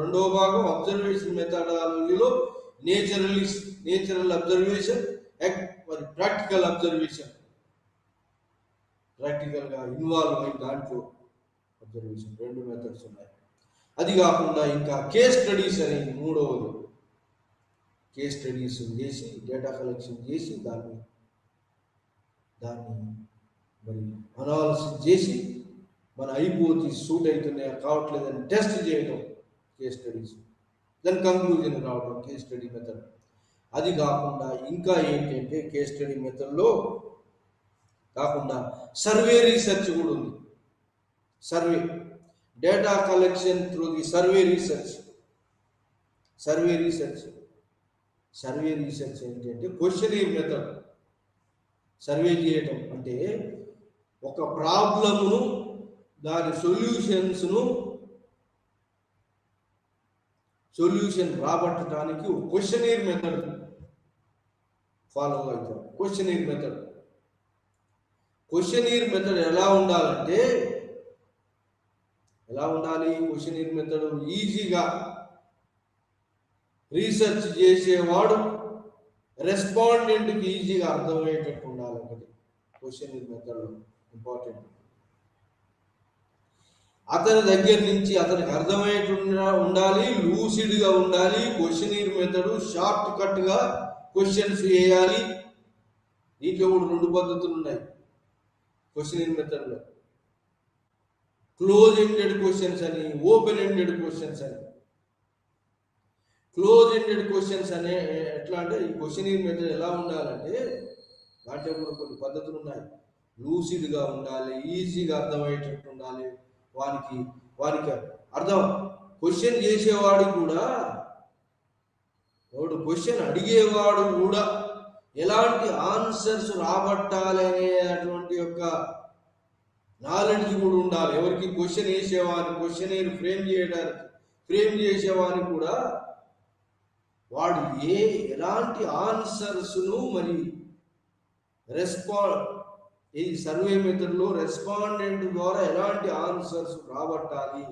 A: రెండవ భాగం. అబ్జర్వేషన్ మెథడాలజీలో నేచురల్ అబ్జర్వేషన్ మరి ప్రాక్టికల్ అబ్జర్వేషన్, ప్రాక్టికల్గా ఇన్వాల్వ్ అయ్యి దాంట్లో అబ్జర్వేషన్ 2 మెథడ్స్ ఉన్నాయి. అది కాకుండా ఇంకా కేస్ స్టడీస్ అనేది మూడవది. కేస్ స్టడీస్ చేసి డేటా కలెక్షన్ చేసి దాన్ని మరి అనాలిసిస్ చేసి మన హైపోథిసిస్ సూట్ అవుతున్నాయా కావట్లేదని టెస్ట్ చేయడం కేస్ స్టడీస్. దాని కంక్లూజన్ రావడం కేస్ స్టడీ మెథడ్. అది కాకుండా ఇంకా ఏంటంటే కేస్ స్టడీ మెథడ్లో కాకుండా సర్వే రీసెర్చ్ కూడా ఉంది. Data collection through the survey research ఏంటంటే క్వశ్చనీర్ మెథడ్. సర్వే చేయటం అంటే ఒక ప్రాబ్లమ్ను దాని సొల్యూషన్ రాబట్టడానికి క్వశ్చనీర్ మెథడ్ ఫాలో అవుతాం. క్వశ్చనీర్ మెథడ్ ఎలా ఉండాలి? క్వశ్చనీర్ మెథడ్ ఈజీగా రీసెర్చ్ చేసేవాడు రెస్పాండెంట్కి ఈజీగా అర్థమయ్యేటట్టు ఉండాలి. ఒకటి క్వశ్చన్ మెథడ్లో ఇంపార్టెంట్. అతని దగ్గర నుంచి అతనికి అర్థమయ్యేట్టు ఉండాలి, లూసిడ్గా ఉండాలి. క్వశ్చనీర్ మెథడ్ షార్ట్ కట్గా క్వశ్చన్స్ వేయాలి. దీంట్లో కూడా 2 పద్ధతులు ఉన్నాయి క్వశ్చనీర్ మెథడ్లో. క్లోజ్ ఎండెడ్ క్వశ్చన్స్ అని, ఓపెన్ ఎండెడ్ క్వశ్చన్స్ అని. క్లోజ్ ఎండెడ్ క్వశ్చన్స్ అనే ఎట్లా అంటే ఈ క్వశ్చనీర్ మెథడ్ ఎలా ఉండాలంటే దాంట్లో కూడా కొన్ని పద్ధతులు ఉన్నాయి. లూసిడ్గా ఉండాలి, ఈజీగా అర్థమయ్యేటట్టు ఉండాలి. వానికి అర్థం క్వశ్చన్ చేసేవాడికి కూడా, క్వశ్చన్ అడిగేవాడు కూడా ఎలాంటి ఆన్సర్స్ రాబట్టాలి అనేటువంటి యొక్క నాలెడ్జ్ కూడా ఉండాలి. ఎవరికి క్వశ్చన్ వేసేవాడిని, క్వశ్చన్ ఫ్రేమ్ చేసేవాడిని కూడా వాడు ఎలాంటి ఆన్సర్స్ను మరి ఈ సర్వే మెథడ్లో రెస్పాండెంట్ ద్వారా ఎలాంటి ఆన్సర్స్ రాబట్టాలి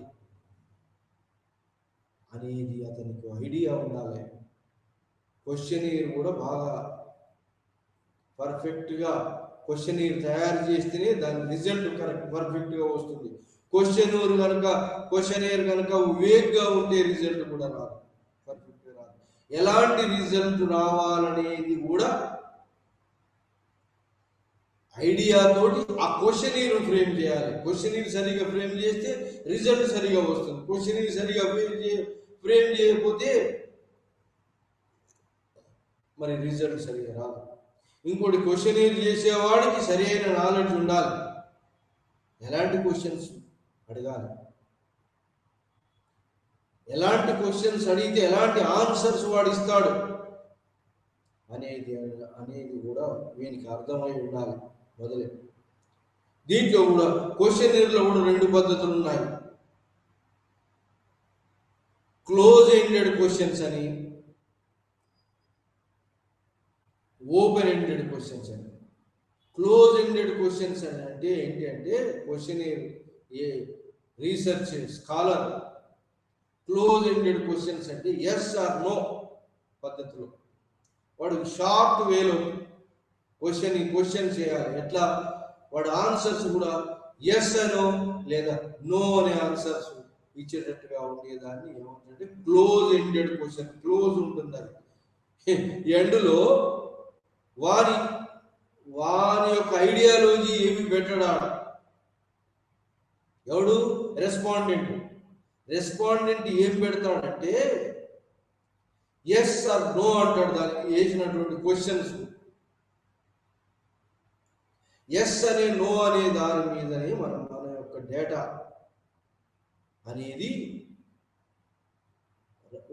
A: అనేది అతనికి ఐడియా ఉండాలి. క్వశ్చనీర్ కూడా బాగా పర్ఫెక్ట్గా క్వశ్చనీర్ తయారు చేస్తేనే దాని రిజల్ట్ పర్ఫెక్ట్గా వస్తుంది. క్వశ్చనీర్ కనుక వేగ్గా ఉంటే రిజల్ట్ కూడా రాదు, పర్ఫెక్ట్గా రాదు. ఎలాంటి రిజల్ట్ రావాలనేది కూడా ఐడియాతోటి ఆ క్వశ్చనీర్ ఫ్రేమ్ చేయాలి. క్వశ్చనీర్ సరిగా ఫ్రేమ్ చేస్తే రిజల్ట్ సరిగా వస్తుంది. క్వశ్చనీర్ సరిగా ఫ్రేమ్ చేయకపోతే మరి రిజల్ట్ సరిగా రాదు. ఇంకోటి క్వశ్చనీర్ చేసేవాడికి సరైన నాలెడ్జ్ ఉండాలి. ఎలాంటి క్వశ్చన్స్ అడగాలి, ఎలాంటి క్వశ్చన్స్ అడిగితే ఎలాంటి ఆన్సర్స్ వాడు ఇస్తాడు అనేది కూడా వీనికి అర్థమై ఉండాలి మొదలే. దీంట్లో కూడా క్వశ్చనీర్లో కూడా 2 పద్ధతులు ఉన్నాయి. క్లోజ్ ఎండెడ్ క్వశ్చన్స్ అని, ఓపెన్ ఎండెడ్ క్వశ్చన్స్ అని. క్లోజ్ ఎండెడ్ క్వశ్చన్స్ అని అంటే ఏంటి అంటే questionnaire research scholar close ended questions అంటే ఎస్ ఆర్ నో పద్ధతిలో వాడు షార్ట్ వేలో క్వశ్చన్ చేయాలి. ఎట్లా వాడు ఆన్సర్స్ కూడా ఎస్ అనో లేదా నో అనే ఆన్సర్స్ ఇచ్చేటట్టుగా ఉండేదాన్ని ఏమంటే క్లోజ్ ఎండెడ్ క్వశ్చన్. క్లోజ్ ఉంటుంది అది ఎండ్లో వారి యొక్క ఐడియాలజీ ఏమి పెట్టడాడు ఎవడు రెస్పాండెంట్ ఏం పెడతాడంటే ఎస్ ఆర్ నో అంటాడు. దానికి వేసినటువంటి క్వశ్చన్స్ ఎస్ అనే నో అనే దాని మీదనే మన యొక్క డేటా అనేది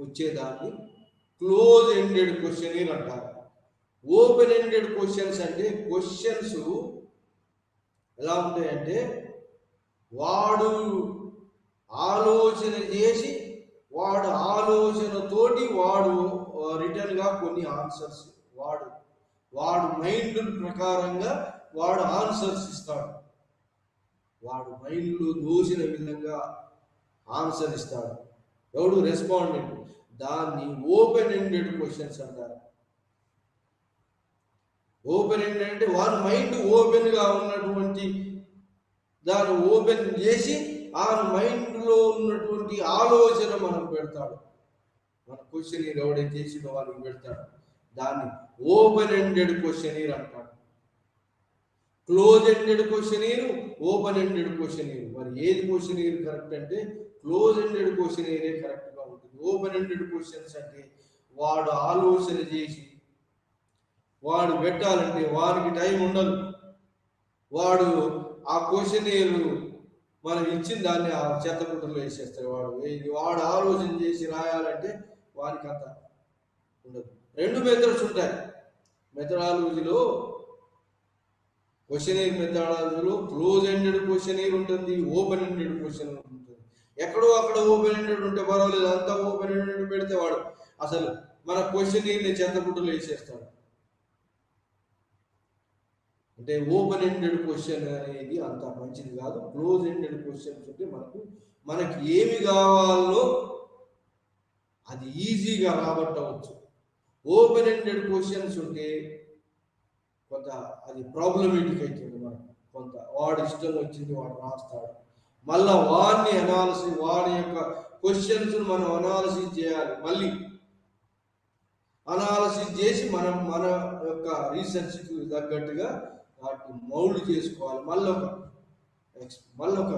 A: వచ్చేదాన్ని క్లోజ్ ఎండెడ్ క్వశ్చనీర్ అంటారు. ఓపెన్ ఎండెడ్ క్వశ్చన్స్ అంటే క్వశ్చన్స్ ఎలా ఉంటాయంటే వాడు ఆలోచన చేసి వాడు ఆలోచనతోటి వాడు రిటర్న్గా కొన్ని ఆన్సర్స్ వాడు మైండ్ ప్రకారంగా వాడు ఆన్సర్స్ ఇస్తాడు. వాడు మైండ్లో దోసిన విధంగా ఆన్సర్ ఇస్తాడు ఎవడు రెస్పాండెంట్. దాన్ని ఓపెన్ ఎండెడ్ క్వశ్చన్స్ అంటారు. ఓపెన్ ఎండెడ్ అంటే వాడి మైండ్ ఓపెన్గా ఉన్నటువంటి దాన్ని ఓపెన్ చేసి ఆ మైండ్లో ఉన్నటువంటి ఆలోచన మనకు పెడతాడు. మన క్వశ్చనీర్ ఎవడైతే చేసిన వాళ్ళకి పెడతాడు. దాన్ని ఓపెన్ ఎండెడ్ క్వశ్చనీర్ అంటాడు. Close ended questionnaire, open ended questionnaire. మరి ఏది క్వశ్చనీర్ కరెక్ట్ అంటే క్లోజ్ ఎండెడ్ క్వశ్చనీరే కరెక్ట్గా ఉంటుంది. ఓపెన్ ఎండెడ్ క్వశ్చన్స్ అంటే వాడు ఆలోచన చేసి వాడు పెట్టాలంటే వానికి టైం ఉండదు. వాడు ఆ క్వశ్చనీర్ మనం ఇచ్చిన దాన్ని ఆ చెత్తపుట్టలో వేసేస్తాడు. వాడు ఆలోచన చేసి రాయాలంటే వానికి అంత ఉండదు. 2 మెథడ్స్ ఉంటాయి మెథడాలజీలో. క్వశ్చనీర్ మెథడాలజీలో క్లోజ్ ఎండెడ్ క్వశ్చనీర్ ఉంటుంది, ఓపెన్ ఎండెడ్ క్వశ్చనీర్ ఉంటుంది. ఎక్కడో అక్కడ ఓపెన్ ఎండెడ్ ఉంటే పర్వాలేదు, అంతా ఓపెన్ ఎండెడ్ పెడితే వాడు అసలు మన క్వశ్చనీర్ని చెత్తపుట్టలో వేసేస్తాడు. అంటే ఓపెన్ ఎండెడ్ క్వశ్చన్ అనేది అంత మంచిది కాదు. క్లోజ్ ఎండెడ్ క్వశ్చన్స్ ఉంటే మనకి ఏమి కావాలో అది ఈజీగా రాబట్టవచ్చు. ఓపెన్ ఎండెడ్ క్వశ్చన్స్ ఉంటే కొంత అది ప్రాబ్లమేటిక్ అవుతుంది. మనకు కొంత వాడు ఇష్టం వచ్చింది వాడు రాస్తాడు, మళ్ళా వాడిని అనాలిసిస్, వాడి యొక్క క్వశ్చన్స్ మనం అనాలిసిస్ చేయాలి, మళ్ళీ అనాలిసిస్ చేసి మనం మన యొక్క రీసెర్చ్కి తగ్గట్టుగా వాటిని మౌల్డ్ చేసుకోవాలి. మళ్ళీ ఒక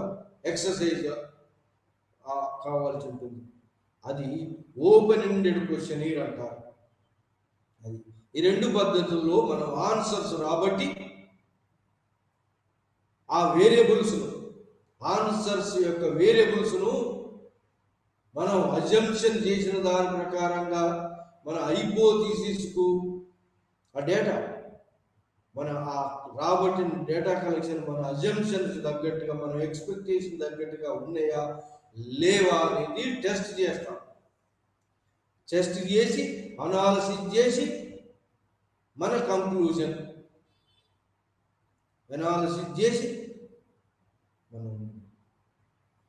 A: ఎక్సర్సైజ్ కావాల్సి ఉంటుంది. అది ఓపెన్ ఎండెడ్ క్వశ్చనీర్ అంటారు. అది ఈ రెండు పద్ధతుల్లో మనం ఆన్సర్స్ రాబట్టి ఆ వేరియబుల్స్ను, ఆన్సర్స్ యొక్క వేరియబుల్స్ను మనం అజంప్షన్ చేసిన దాని ప్రకారంగా మన హైపోథీసిస్కు ఆ డేటా, మన ఆ రాబట్టిన డేటా కలెక్షన్ మన అజంప్షన్స్ తగ్గట్టుగా, మన ఎక్స్పెక్టేషన్ తగ్గట్టుగా ఉన్నాయా లేవా అనేది టెస్ట్ చేస్తాం. టెస్ట్ చేసి అనాలిసిస్ చేసి మన కంక్లూజన్ అనాలిసిస్ చేసి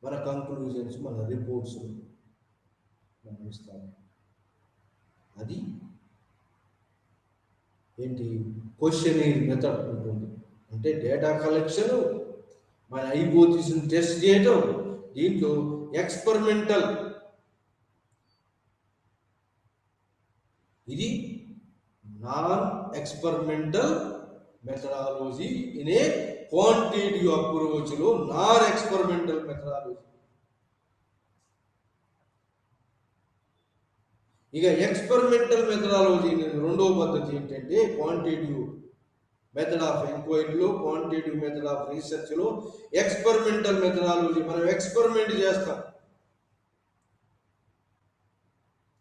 A: మన కంక్లూజన్స్, మన రిపోర్ట్స్ మనం ఇస్తాం. అది ఏంటి క్వశ్చనీర్ మెథడ్ ఉంటుంది. అంటే డేటా కలెక్షన్, మన హైపోథీసిస్ని టెస్ట్ చేయటం, దీంట్లో ఎక్స్పెరిమెంటల్, ఇది non experimental methodology in a quantitative అప్రోచ్లో నాన్ ఎక్స్పెరిమెంటల్ మెథడాలజీ. ఇక ఎక్స్పెరిమెంటల్ మెథడాలజీ రెండవ పద్ధతి ఏంటంటే క్వాంటిటేటివ్ మెథడ్ ఆఫ్ ఎంక్వైరీలో, క్వాంటిటేటివ్ మెథడ్ ఆఫ్ రీసెర్చ్లో ఎక్స్పెరిమెంటల్ మెథడాలజీ. మనం ఎక్స్పెరిమెంట్ చేస్తాం,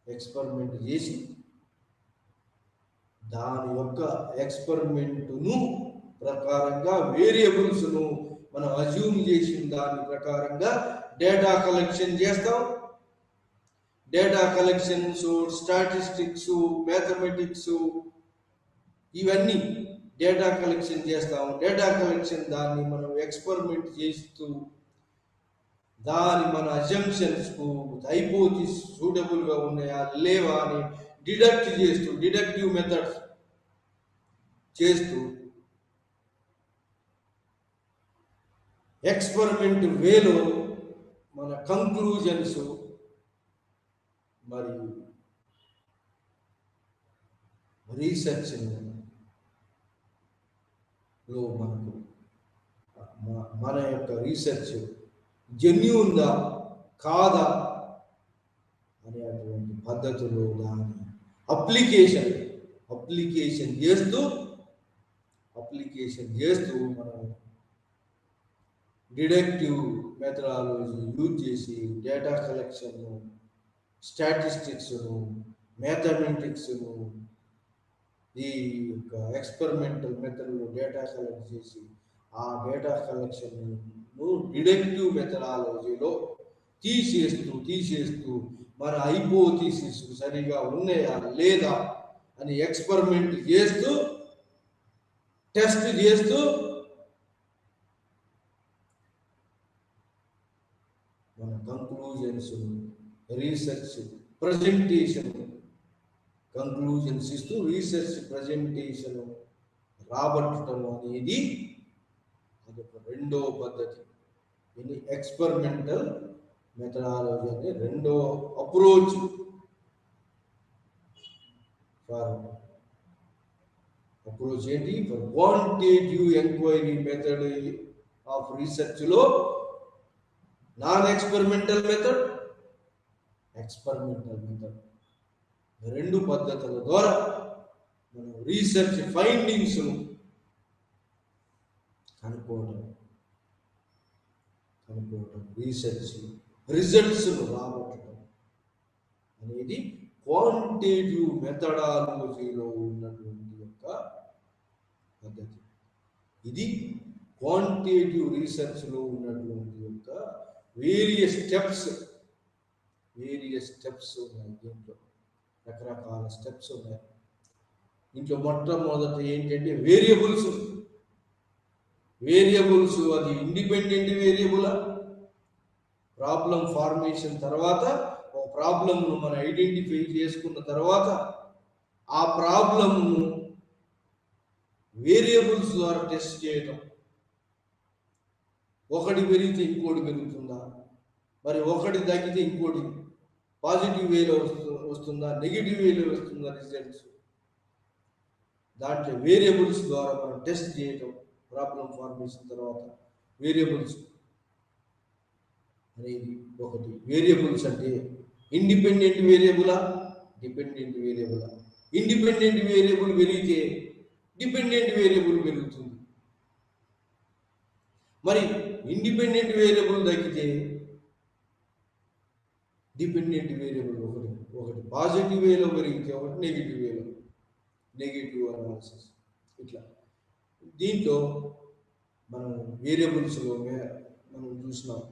A: ఎక్స్పెరిమెంట్ చేసి దాని యొక్క ఎక్స్పెరిమెంటును ప్రకారంగా వేరియబుల్స్ను మనం అజ్యూమ్ చేసిన దాని ప్రకారంగా డేటా కలెక్షన్ చేస్తాం. డేటా కలెక్షన్స్, స్టాటిస్టిక్స్, మ్యాథమెటిక్స్, ఇవన్నీ డేటా కలెక్షన్ చేస్తాము. డేటా కలెక్షన్ దాన్ని మనం ఎక్స్పెరిమెంట్ చేస్తూ దాని మన అజంప్షన్స్కు హైపోథీసిస్ సూటబుల్గా ఉన్నాయా లేవా అని డిడక్ట్ చేస్తూ, డిడక్టివ్ మెథడ్స్ చేస్తూ ఎక్స్పెరిమెంట్ వేలో మన కంక్లూజన్స్ మరియు రీసెర్చ్లో మనకు మన యొక్క రీసెర్చ్ జెన్యూన్గా కాదా అనేటువంటి పద్ధతులు దాని అప్లికేషన్ చేస్తూ మనం డిడక్టివ్ మెథడాలజీ యూజ్ చేసి డేటా కలెక్షన్ను, స్టాటిస్టిక్స్ను, మ్యాథమెటిక్స్ను, ఈ యొక్క ఎక్స్పెరిమెంటల్ మెథడ్లో డేటా కలెక్ట్ చేసి ఆ డేటా కలెక్షన్ను డిడక్టివ్ మెథడాలజీలో తీసేస్తూ మన హైపోథీసిస్ సరిగా ఉన్నాయా లేదా అని ఎక్స్పెరిమెంట్ చేస్తూ, టెస్ట్ చేస్తూ మన కంక్లూజన్స్, రీసెర్చ్ ప్రజెంటేషన్, కంక్లూజన్స్ ఇస్తూ రీసెర్చ్ ప్రజెంటేషన్ రాబట్టడం అనేది అదొక రెండో పద్ధతి. ఇది ఎక్స్పెరిమెంటల్ మెథడాలజీ అనే రెండో అప్రోచ్ ఏంటి for quantitative enquiry method of రీసెర్చ్లో non experimental method, experimental method, రెండు పద్ధతుల ద్వారా మనం రీసెర్చ్ ఫైండింగ్స్ను కనుక్కోవడం, రీసెర్చ్ రిజల్ట్స్ను రాబట్టడం అనేది క్వాంటిటేటివ్ మెథడాలజీలో ఉన్నటువంటి యొక్క పద్ధతి. ఇది క్వాంటిటేటివ్ రీసెర్చ్లో ఉన్నటువంటి యొక్క వేరియస్ స్టెప్స్ ఉన్నాయి. దీంట్లో రకరకాల స్టెప్స్ ఉన్నాయి. దీంట్లో మొట్టమొదటి ఏంటంటే వేరియబుల్స్. అది ఇండిపెండెంట్ వేరియబులా? ప్రాబ్లం ఫార్మేషన్ తర్వాత ఒక ప్రాబ్లంను మనం ఐడెంటిఫై చేసుకున్న తర్వాత ఆ ప్రాబ్లంను వేరియబుల్స్ ద్వారా టెస్ట్ చేయటం. ఒకటి పెరిగితే ఇంకోటి పెరుగుతుందా, మరి ఒకటి తగ్గితే ఇంకోటి పాజిటివ్ వేలో వస్తుందా, నెగిటివ్ వేలో వస్తుందా రిజల్ట్స్. దాంట్లో వేరియబుల్స్ ద్వారా మనం టెస్ట్ చేయటం. ప్రాబ్లం ఫార్మేషన్ తర్వాత వేరియబుల్స్ అనేది ఒకటి. వేరియబుల్స్ అంటే ఇండిపెండెంట్ వేరియబులా, డిపెండెంట్ వేరియబులా. ఇండిపెండెంట్ వేరియబుల్ పెరిగితే డిపెండెంట్ వేరియబుల్ పెరుగుతుంది. మరి ఇండిపెండెంట్ వేరియబుల్ తగ్గితే డిపెండెంట్ వేరియబుల్ ఒకటి పాజిటివ్ వేలో పెరిగితే ఒకటి నెగిటివ్ వేలో, నెగిటివ్ అనాలిసిస్. ఇట్లా దీంట్లో మనం వేరియబుల్స్లో మనం చూసినాం.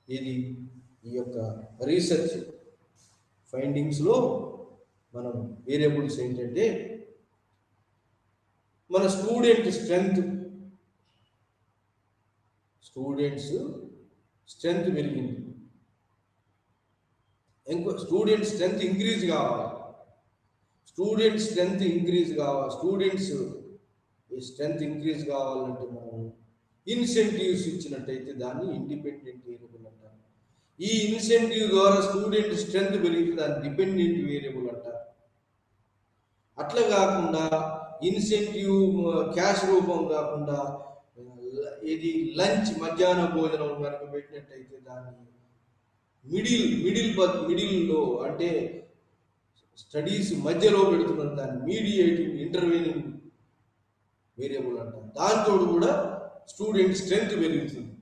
A: ఇది ఈ యొక్క రీసెర్చ్ ఫైండింగ్స్లో మనం వేరియబుల్స్ ఏంటంటే మన స్టూడెంట్స్ స్ట్రెంగ్త్ పెరిగింది. స్టూడెంట్ స్ట్రెంగ్త్ ఇంక్రీజ్ కావాలి. స్టూడెంట్స్ స్ట్రెంగ్త్ ఇంక్రీజ్ కావాలంటే మనం ఇన్సెంటివ్స్ ఇచ్చినట్టయితే దాన్ని ఇండిపెండెంట్ వేరియబుల్ అంటారు. ఈ ఇన్సెంటివ్ ద్వారా స్టూడెంట్ స్ట్రెంగ్త్ పెరిగితే దాన్ని డిపెండెంట్ వేరియబుల్ అంటారు. అట్లా కాకుండా ఇన్సెంటివ్ క్యాష్ రూపం కాకుండా ఇది లంచ్ మధ్యాహ్న భోజనం కనుక పెట్టినట్టయితే దాన్ని మిడిల్లో అంటే స్టడీస్ మధ్యలో పెడుతున్నారు, దాన్ని మీడియేటింగ్ ఇంటర్వ్యూనింగ్ వేరియబుల్ అంటారు. దాంతో కూడా స్టూడెంట్ స్ట్రెంగ్త్ పెరుగుతుంది,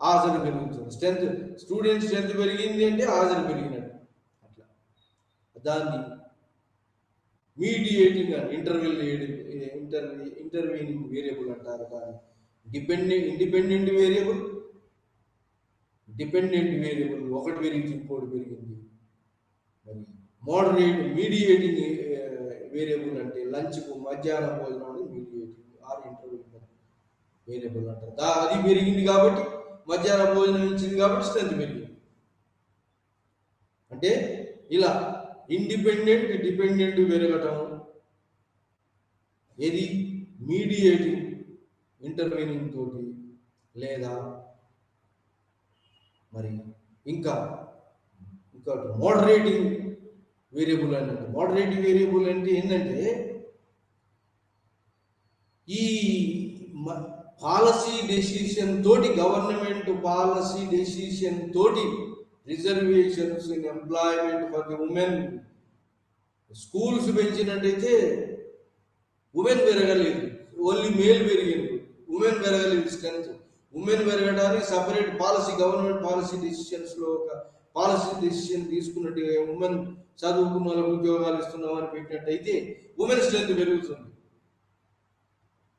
A: హాజరు పెరుగుతుంది. స్టూడెంట్ స్ట్రెంగ్త్ పెరిగింది అంటే హాజరు పెరిగినట్టు. అట్లా దాన్ని మీడియేటింగ్ అని ఇంటర్వ్యూనింగ్ వేరియబుల్ అంటారు. దాన్ని ఇండిపెండెంట్ వేరియబుల్, డిపెండెంట్ వేరియబుల్ ఒకటి పెరిగింది ఇంకోటి పెరిగింది. మరి మీడియేటింగ్ వేరియబుల్ అంటే లంచ్కు మధ్యాహ్న భోజనాన్ని మీడియేటింగ్ ఆర్ ఇంటర్వ్యూ వేరియబుల్ అంటారు. అది పెరిగింది కాబట్టి మధ్యాహ్న భోజనం ఇచ్చింది కాబట్టి స్ట్రెంత్ పెరిగింది. అంటే ఇలా ఇండిపెండెంట్ డిపెండెంట్ పెరగటం, ఏది మీడియేటింగ్ ఇంటర్వ్యూనింగ్ తోటి, లేదా మరి ఇంకా మోడరేటింగ్ వేరియబుల్ అన్నట్టు. మోడరేటింగ్ వేరియబుల్ అంటే ఏంటంటే ఈ పాలసీ డెసిషన్ తోటి, గవర్నమెంట్ పాలసీ డెసిషన్ తోటి reservations in employment for the women. Schools పెంచినట్టయితే ఉమెన్ పెరగలేదు, ఓన్లీ మేల్ పెరిగింది, ఉమెన్ పెరగలేదు. స్ట్రెంత్ ఉమెన్ పెరగడానికి సపరేట్ పాలసీ, గవర్నమెంట్ పాలసీ డెసిషన్స్లో ఒక పాలసీ డెసిషన్ తీసుకున్నట్టు ఉమెన్ చదువుకున్న వాళ్ళకు ఉద్యోగాలు ఇస్తున్నామని పెట్టినట్టయితే ఉమెన్ స్ట్రెంత్ పెరుగుతుంది.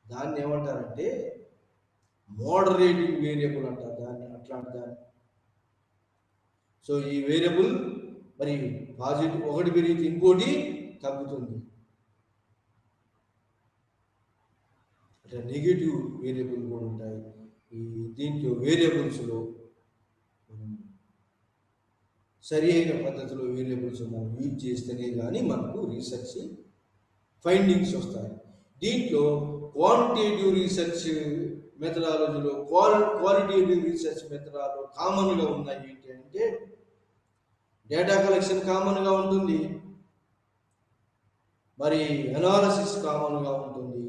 A: దాన్ని ఏమంటారంటే మోడరేటింగ్ వేరియబుల్ అంటారు అట్లాంటి దాన్ని. సో ఈ వేరియబుల్ మరి పాజిటివ్ ఒకటి పెరిగితే ఇంకోటి తగ్గుతుంది. అట్లా నెగిటివ్ వేరియబుల్ కూడా ఉంటాయి. దీంట్లో వేరియబుల్స్లో సరి అయిన పద్ధతిలో వేరియబుల్స్ మనం యూజ్ చేస్తేనే కానీ మనకు రీసెర్చ్ ఫైండింగ్స్ వస్తాయి. దీంట్లో క్వాంటిటేటివ్ రీసెర్చ్ మెథడాలజీలో క్వాలిటేటివ్ రీసెర్చ్ మెథడాలు కామన్గా ఉన్నాయి. ఏంటి అంటే డేటా కలెక్షన్ కామన్గా ఉంటుంది, మరి అనాలిసిస్ కామన్గా ఉంటుంది.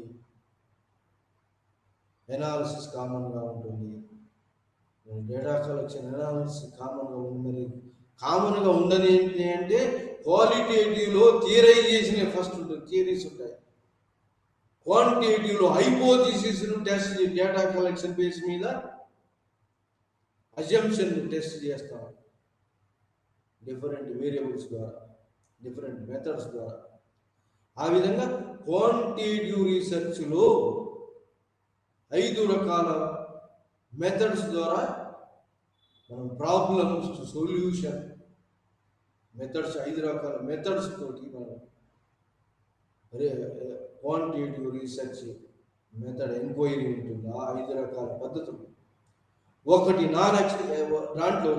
A: డేటా కలెక్షన్, అనాలిసిస్ కామన్గా ఉంది. మరి కామన్గా ఉండదు ఏంటి అంటే క్వాలిటేటివ్లో థియరైజేషన్ ఫస్ట్ ఉంటుంది, థియరీస్ ఉంటాయి. క్వాంటిటేటివ్లో హైపోథిసిస్ను టెస్ట్, డేటా కలెక్షన్ బేస్ మీద అజంప్షన్ టెస్ట్ చేస్తాం డిఫరెంట్ వేరియబుల్స్ ద్వారా, డిఫరెంట్ మెథడ్స్ ద్వారా. ఆ విధంగా క్వాంటిటేటివ్ రీసెర్చ్లో 5 రకాల మెథడ్స్ ద్వారా మనం ప్రాబ్లమ్స్ సొల్యూషన్ మెథడ్స్, 5 రకాల మెథడ్స్ తోటి మనం క్వాంటిటేటివ్ రీసెర్చ్ మెథడ్ ఎంక్వైరీ ఉంటుంది. ఆ 5 రకాల పద్ధతులు ఒకటి దాంట్లో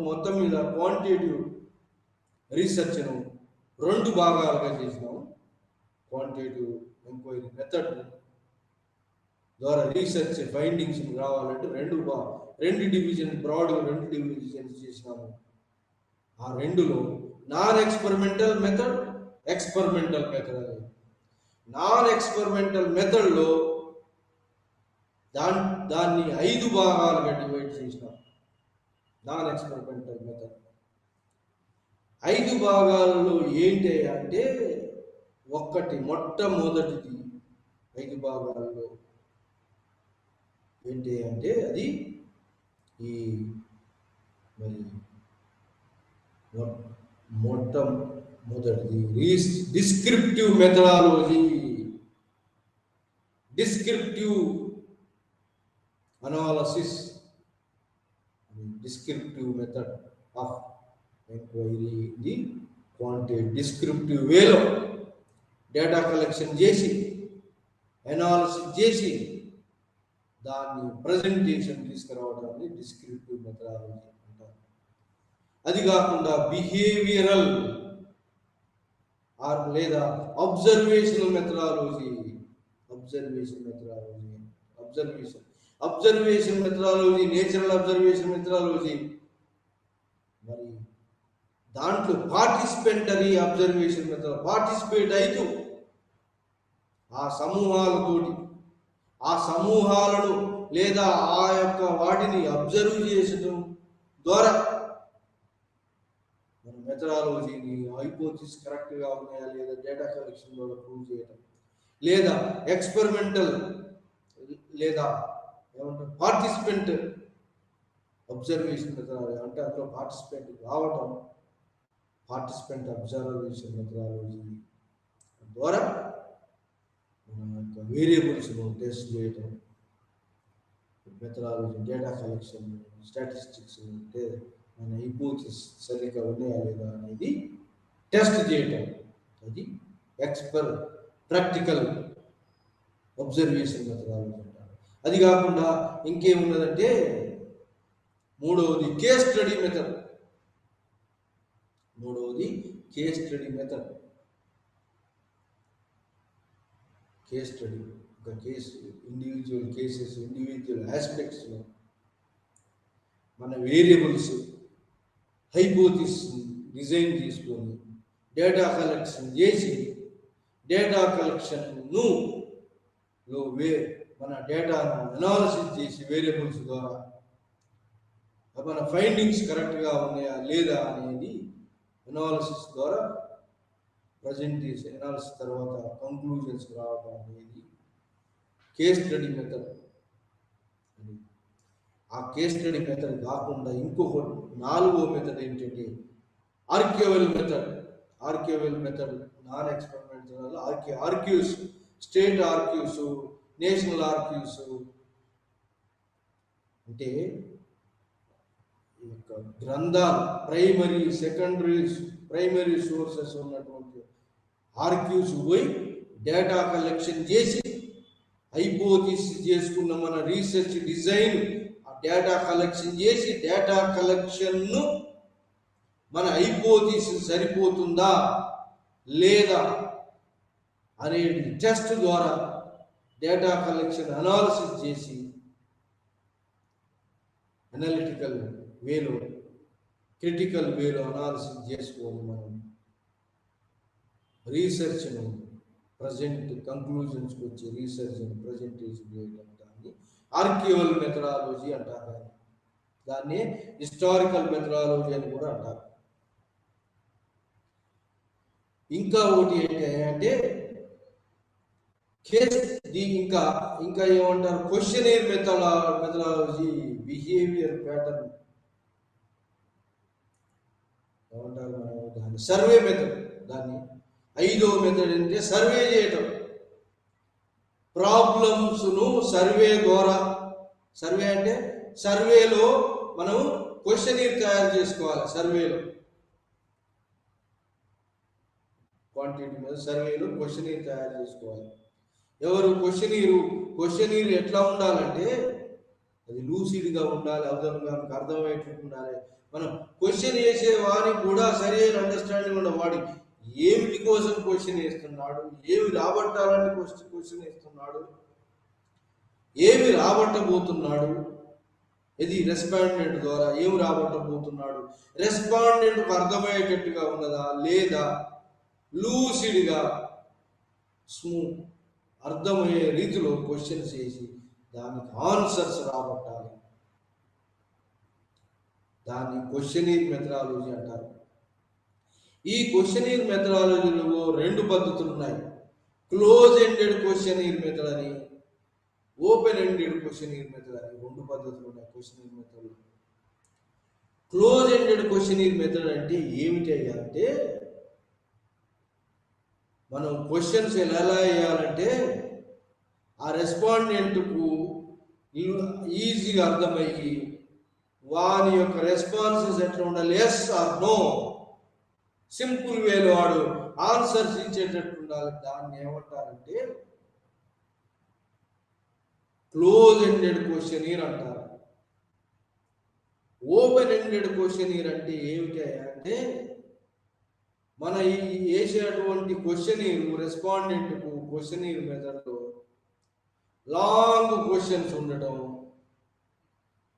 A: మొత్తం మీద క్వాంటిటేటివ్ రీసెర్చ్ను 2 భాగాలుగా చేసినాము. క్వాంటిటేటివ్ ఎంక్వైరీ మెథడ్ ద్వారా రీసెర్చ్ ఫైండింగ్స్ రావాలంటే 2 డివిజన్ బ్రాడ్గా 2 డివిజన్స్ చేసినాము. ఆ 2లో non experimental method, experimental method అనేది. నాన్ ఎక్స్పెరిమెంటల్ మెథడ్లో దాన్ని 5 భాగాలుగా డివైడ్ చేసినాం. నాన్ ఎక్స్పెరిమెంటల్ మెథడ్ 5 భాగాలలో ఏంటి అంటే, మొట్టమొదటిది 5 భాగాలలో ఏంటి అంటే అది ఈ మరి మొట్టమొదటిది descriptive methodology, descriptive analysis, descriptive method of enquiry. The quantitative descriptive వేలో డేటా కలెక్షన్ చేసి అనాలిసిస్ చేసి దాన్ని ప్రజెంటేషన్ తీసుకురావడాన్ని డిస్క్రిప్టివ్ మెథడాలజీ అంటారు. అది కాకుండా బిహేవియరల్ లేదా observational methodology, observation methodology, natural observation methodology. మరి దాంట్లో పార్టిసిపెంటరీ అబ్జర్వేషన్ మెథడ్, పార్టిసిపేట్ అయితే ఆ సమూహాలతోటి, ఆ సమూహాలను లేదా ఆ యొక్క వాటిని అబ్జర్వ్ చేసడం ద్వారా మన మెథడాలజీని హైపోథిసిస్ కరెక్ట్గా ఉన్నాయా లేదా డేటా కలెక్షన్ ద్వారా ప్రూవ్ చేయడం, లేదా ఎక్స్పెరిమెంటల్ లేదా ఏమంటారు పార్టిసిపెంట్ అబ్జర్వేషన్ మెథడాలజీ అంటే అందులో పార్టిసిపెంట్ రావటం, పార్టిసిపెంట్ అబ్జర్వేషన్ మెథడాలజీ ద్వారా మన యొక్క వేరియబుల్స్ను టెస్ట్ చేయటం, మెథడాలజీ డేటా కలెక్షన్ స్టాటిస్టిక్స్ అంటే మన హైపోథిసిస్ సరిగ్గా ఉన్నాయా లేదా అనేది టెస్ట్ చేయటం, అది ప్రాక్టికల్ అబ్జర్వేషన్ మెథడాలజీ అంటారు. అది కాకుండా ఇంకేమున్నదంటే మూడవది case study method. Case study ఒక కేసు, ఇండివిజువల్ కేసెస్, ఇండివిజువల్ ఆస్పెక్ట్స్లో మన వేరియబుల్స్ హైపోథిసిస్ డిజైన్ చేసుకొని డేటా కలెక్షన్ చేసి డేటా కలెక్షన్ను మన డేటాను అనాలిసిస్ చేసి వేరియబుల్స్ ద్వారా మన ఫైండింగ్స్ కరెక్ట్గా ఉన్నాయా లేదా అనేది అనాలిసిస్ ద్వారా ప్రజెంటేషన్, అనాలిసిస్ తర్వాత కంక్లూజన్స్ రావడం అనేది కేస్ స్టడీ మెథడ్. ఆ కేస్ స్టడీ మెథడ్ కాకుండా ఇంకొక 4వ మెథడ్ ఏంటంటే archival method. Non experimental archives, state archives, national archives అంటే గ్రంథాలు, ప్రైమరీ సోర్సెస్ ఉన్నటువంటి ఆర్కైవ్స్ పోయి డేటా కలెక్షన్ చేసి హైపోథిసిస్ చేసుకున్న మన రీసెర్చ్ డిజైన్ డేటా కలెక్షన్ చేసి డేటా కలెక్షన్ను మన హైపోథిసిస్ సరిపోతుందా లేదా అనే టెస్ట్ ద్వారా డేటా కలెక్షన్ అనాలిసిస్ చేసి అనలిటికల్ వేలో, క్రిటికల్ వేలో అనాలిసిస్ చేసుకొని మనం రీసెర్చ్ను కంక్లూజన్స్కి వచ్చి రీసెర్చ్ను ప్రజెంటేషన్ చేయడం దాన్ని ఆర్కైవల్ మెథడాలజీ అంటారు. దాన్ని హిస్టారికల్ మెథడాలజీ అని కూడా అంటారు. ఇంకా ఒకటి ఏంటంటే ఇంకా ఏమంటారు క్వశ్చనీర్ మెథడాలజీ, బిహేవియర్ ప్యాటర్న్ ఏమంటారు మనం దాన్ని సర్వే మెథడ్. దాన్ని 5వ మెథడ్ అంటే సర్వే చేయటం, ప్రాబ్లమ్స్ను సర్వే ద్వారా. సర్వే అంటే సర్వేలో మనం క్వశ్చనీర్ తయారు చేసుకోవాలి. సర్వేలో క్వాంటిటీ మీద సర్వేలో క్వశ్చనీర్ తయారు చేసుకోవాలి. క్వశ్చనీర్ ఎట్లా ఉండాలంటే అది లూసిడ్గా ఉండాలి, అవతలకి అర్థమయ్యేటట్టు ఉండాలి. మనం క్వశ్చన్ వేసే వారికి కూడా సరైన అండర్స్టాండింగ్ ఉన్న వాడి ఏమిటి కోసం క్వశ్చన్ వేస్తున్నాడు, ఏమి రాబట్టాలని క్వశ్చన్ వేస్తున్నాడు, ఏమి రాబట్టబోతున్నాడు, ఇది రెస్పాండెంట్ ద్వారా ఏమి రాబట్టబోతున్నాడు, రెస్పాండెంట్కు అర్థమయ్యేటట్టుగా ఉన్నదా లేదా లూసిడ్గా అర్థమయ్యే రీతిలో క్వశ్చన్స్ వేసి దానికి ఆన్సర్స్ రాబట్టాలి. దాన్ని క్వశ్చనీర్ మెథడాలజీ అంటారు. ఈ క్వశ్చనీర్ మెథడాలజీలో 2 పద్ధతులు ఉన్నాయి. క్లోజ్ ఎండెడ్ క్వశ్చనీర్ మెథడ్ అని, ఓపెన్ ఎండెడ్ క్వశ్చనీర్ మెథడ్ అని 2 పద్ధతులు ఉన్నాయి questionnaire method. Close ended questionnaire method అంటే ఏమిటి అంటే, మనం క్వశ్చన్స్ ఎలా వేయాలంటే ఆ రెస్పాండెంట్కు ఈజీగా అర్థమయ్యి వాని యొక్క రెస్పాన్సెస్ ఎట్లా ఉండాలి, ఎస్ ఆర్ నో, సింపుల్ వేలో వాడు ఆన్సర్స్ ఇచ్చేటట్టు ఉండాలి. దాన్ని ఏమంటారంటే క్లోజ్ ఎండెడ్ క్వశ్చనీర్ అంటారు. ఓపెన్ ఎండెడ్ క్వశ్చనీర్ అంటే ఏమిటి అంటే, మన ఈ వేసేటువంటి క్వశ్చనీర్ రెస్పాండెంట్కు క్వశ్చనీర్ మెథడ్లో లాంగ్ క్వశ్చన్స్ ఉండటం,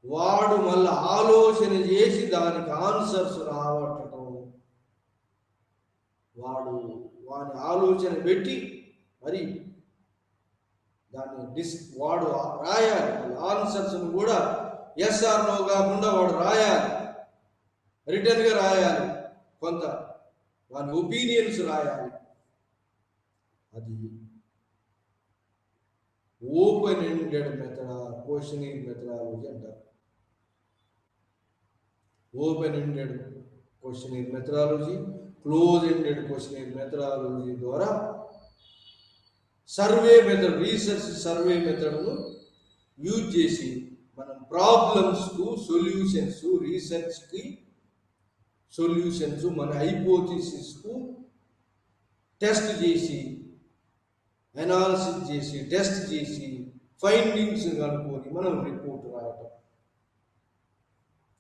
A: వాడు మళ్ళీ ఆలోచన చేసి దానికి ఆన్సర్స్ రావటం, వాని ఆలోచన పెట్టి మరి దాన్ని వాడు రాయాలి. ఆన్సర్స్ను కూడా ఎస్ ఆర్ నో కాకుండా వాడు రాయాలి, రిటర్న్గా రాయాలి, కొంత వాని ఒపీనియన్స్ రాయాలి. అది ఓపెన్ ఎండెడ్ క్వశ్చనీర్ మెథడాలజీ అంటారు. Open ended questionnaire methodology, close ended questionnaire methodology ద్వారా సర్వే మెథడ్, రీసెర్చ్ సర్వే మెథడ్ను యూజ్ చేసి మనం ప్రాబ్లమ్స్కు సొల్యూషన్స్, రీసెర్చ్కి సొల్యూషన్స్, మన హైపోథిసిస్కు టెస్ట్ చేసి, అనాలిసిస్ చేసి, టెస్ట్ చేసి, ఫైండింగ్స్ కనుక్కొని మనం రిపోర్ట్ రాయటం.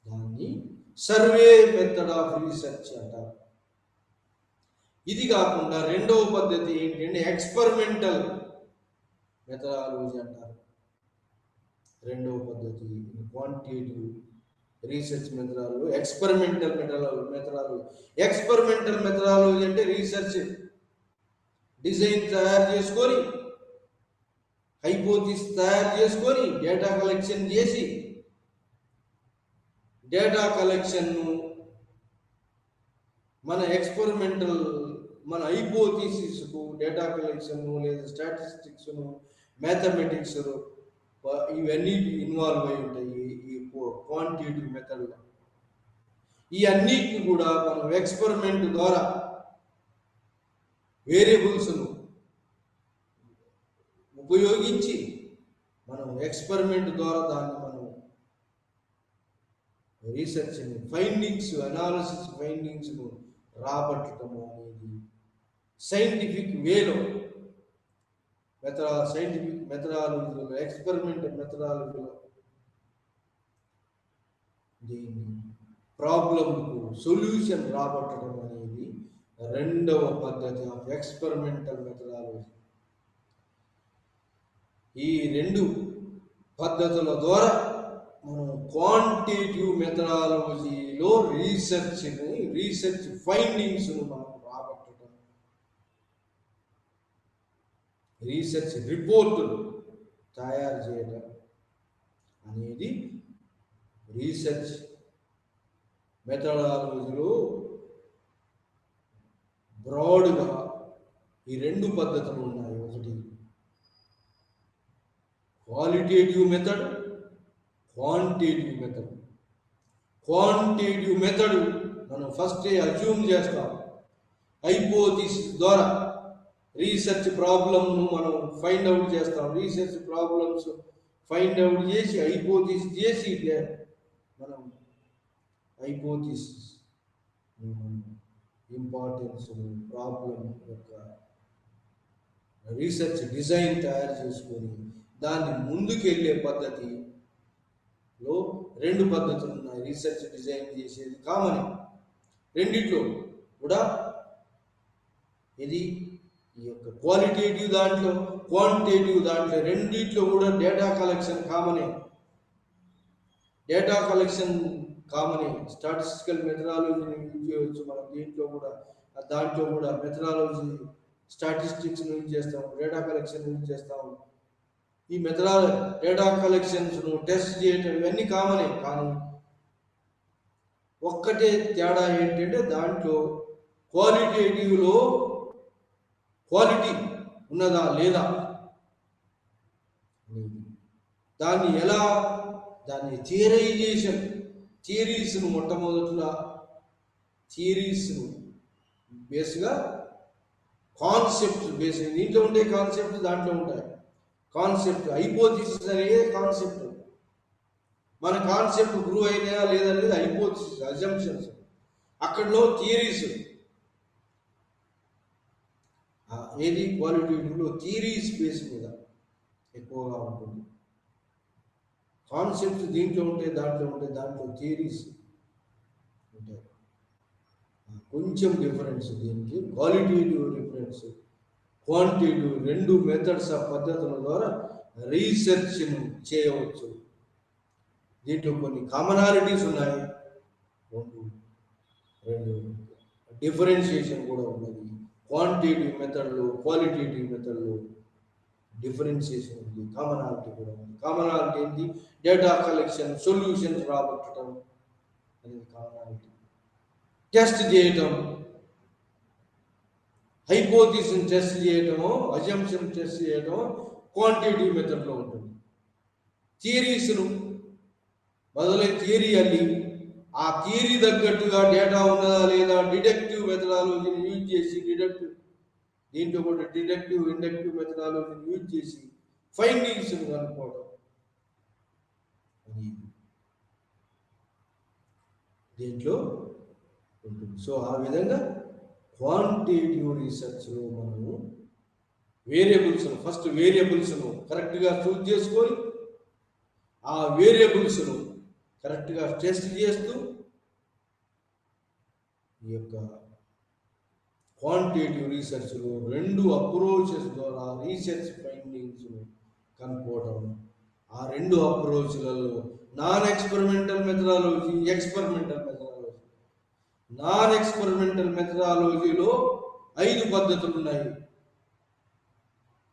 A: దాన్ని సర్వే మెథడ్ ఆఫ్ రీసెర్చ్ అంటారు. ఇది కాకుండా 2వ పద్ధతి ఏంటంటే ఎక్స్పెరిమెంటల్ మెథడాలజీ అంటారు. 2వ పద్ధతి quantitative research methodology, experimental methodology. Experimental methodology అంటే రీసెర్చ్ డిజైన్ తయారు చేసుకొని, హైపోథిసిస్ తయారు చేసుకొని, డేటా కలెక్షన్ చేసి, డేటా కలెక్షన్ను మన ఎక్స్పెరిమెంటల్, మన హైపోథిసిస్కు డేటా కలెక్షన్ను లేదా స్టాటిస్టిక్స్ను, మ్యాథమెటిక్స్ ఇవన్నీ ఇన్వాల్వ్ అయి ఉంటాయి ఈ క్వాంటిటేటివ్ మెథడ్లో. ఈ అన్నిటిని కూడా మనం ఎక్స్పెరిమెంట్ ద్వారా వేరియబుల్స్ను ఉపయోగించి మనం ఎక్స్పెరిమెంట్ ద్వారా దాన్ని మనం రీసెర్చ్ని, ఫైండింగ్స్, అనాలిసిస్ ఫైండింగ్స్ను రాబట్టడము అనేది సైంటిఫిక్ వేలో సైంటిఫిక్ మెథడాలజీలో, ఎక్స్పెరిమెంట్ మెథడాలజీలో దీన్ని ప్రాబ్లంకు సొల్యూషన్ రాబట్టడం అనేది 2వ పద్ధతి ఆఫ్ ఎక్స్పెరిమెంటల్ మెథడాలజీ. ఈ 2 పద్ధతుల ద్వారా మనం క్వాంటిటేటివ్ మెథడాలజీలో రీసెర్చ్ ఫైండింగ్స్ను మనం రాబట్టడం, రీసెర్చ్ రిపోర్టులు తయారు చేయడం అనేది రీసెర్చ్ మెథడాలజీలో బ్రాడ్గా ఈ 2 పద్ధతులు ఉన్నాయి. ఒకటి qualitative method, quantitative method. Quantitative method మనం ఫస్ట్ అజ్యూమ్ చేస్తాం, హైపోథిసిస్ ద్వారా రీసెర్చ్ ప్రాబ్లమ్ను మనం ఫైండ్ అవుట్ చేస్తాం. రీసెర్చ్ ప్రాబ్లమ్స్ ఫైండ్ అవుట్ చేసి, హైపోథిసిస్ చేసి, మనం హైపోథిసిస్ ఇంపార్టెన్స్, ప్రాబ్లం యొక్క రీసెర్చ్ డిజైన్ తయారు చేసుకొని దాన్ని ముందుకెళ్ళే పద్ధతి లో రెండు పద్ధతులు ఉన్నాయి. రీసెర్చ్ డిజైన్ చేసేది కామన్. రెండిట్లో కూడా ఇది ఈ యొక్క క్వాలిటేటివ్ దాంట్లో, క్వాంటిటేటివ్ దాంట్లో, రెండిట్లో కూడా డేటా కలెక్షన్ కామనే. డేటా కలెక్షన్ కామనే. స్టాటిస్టికల్ మెథడాలజీని యూజ్ చేయవచ్చు మనం దీంట్లో కూడా. దాంట్లో కూడా మెథడాలజీ స్టాటిస్టిక్స్ యూజ్ చేస్తాం, డేటా కలెక్షన్ యూజ్ చేస్తాం. ఈ డేటా కలెక్షన్స్ టెస్ట్ చేయటం ఇవన్నీ కామనే. కానీ ఒక్కటే తేడా ఏంటంటే దాంట్లో క్వాలిటేటివ్లో క్వాలిటీ ఉన్నదా లేదా, దాన్ని ఎలా, దాన్ని థియరీస్ను మొట్టమొదటిగా థియరీస్ను బేస్గా కాన్సెప్ట్ బేస్, దీంట్లో ఉండే కాన్సెప్ట్ దాంట్లో ఉంటాయి. కాన్సెప్ట్ హైపోథిసిస్ అనేది కాన్సెప్ట్. మన కాన్సెప్ట్ ప్రూవ్ అయినాయా లేదనేది హైపోథిసిస్, అజంప్షన్స్. అక్కడలో థియరీస్, ఏది క్వాలిటేటివ్లో థియరీస్ బేస్ మీద ఎక్కువగా ఉంటుంది. కాన్సెప్ట్స్ దీంట్లో ఉంటే దాంట్లో థియరీస్ ఉంటాయి. కొంచెం డిఫరెన్స్ దీనికి. క్వాలిటేటివ్ డిఫరెన్స్, క్వాంటిటేటివ్, రెండు మెథడ్స్ పద్ధతుల ద్వారా రీసెర్చ్ను చేయవచ్చు. దీంట్లో కొన్ని కామనాలిటీస్ ఉన్నాయి, రెండు డిఫరెన్షియేషన్ కూడా ఉన్నది. క్వాంటిటేటివ్ మెథడ్లో, క్వాలిటేటివ్ మెథడ్లో డిఫరెన్షియేషన్ ఉంది, కామనాలిటీ కూడా ఉంది. కామనాలిటీ ఏంటి? డేటా కలెక్షన్, సొల్యూషన్స్ రాబట్టడం అనేది కామనాలిటీ. టెస్ట్ చేయటం, హైపోథిసిస్ టెస్ట్ చేయటము, అజంప్షన్ టెస్ట్ చేయటం క్వాంటిటేటివ్ మెథడ్లో ఉంటుంది. థియరీస్ను మొదలై థియరీ అల్లి ఆ థియరీ తగ్గట్టుగా డేటా ఉన్నదా లేదా డిడక్టివ్ మెథడాలజీని యూజ్ చేసి, దీంట్లో కూడా డిడక్టివ్, ఇండక్టివ్ మెథడాలజీని యూజ్ చేసి ఫైండింగ్స్ కనుక్కోవడం దీంట్లో ఉంటుంది. సో ఆ విధంగా క్వాంటిటేటివ్ రీసెర్చ్లో మనము ఫస్ట్ వేరియబుల్స్ను కరెక్ట్గా చూజ్ చేసుకొని ఆ వేరియబుల్స్ను కరెక్ట్గా టెస్ట్ చేస్తూ ఈ యొక్క క్వాంటిటేటివ్ రీసెర్చ్లో రెండు అప్రోచెస్ ద్వారా రీసెర్చ్ ఫైండింగ్స్ను కనుక్కోవడం. ఆ రెండు అప్రోచ్లలో non experimental methodology, experimental methodology. Non experimental మెథడాలజీలో 5 పద్ధతులు ఉన్నాయి.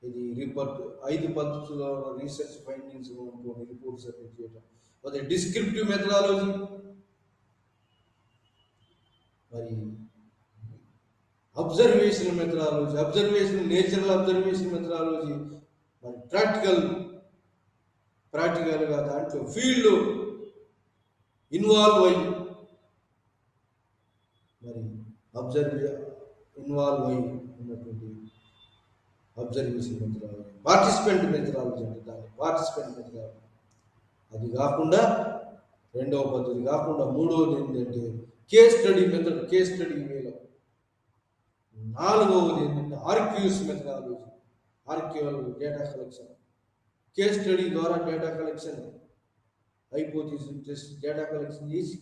A: ఇది రిపోర్ట్ 5 పద్ధతుల్లో రీసెర్చ్ ఫైండింగ్స్ రిపోర్ట్ సబ్మిట్ చేయడం. అదే డిస్క్రిప్టివ్ మెథడాలజీ, మరి observation methodology, natural observation methodology, మరి ప్రాక్టికల్గా దాంట్లో ఫీల్డ్ ఇన్వాల్వ్ అయ్యి మరి ఇన్వాల్వ్ అయ్యి ఉన్నటువంటి అబ్జర్వేషన్ మెథడాలజీ. పార్టిసిపెంట్ మెథడాలజీ అంటే దాన్ని పార్టిసిపెంట్ మెథడాలజీ. అది కాకుండా రెండవ పద్ధతి కాకుండా మూడవది ఏంటంటే case study method, case study వేలో. నాలుగవది ఏంటంటే archives methodology, archival data collection. Case study ద్వారా data collection, hypothesis test, data collection చేసి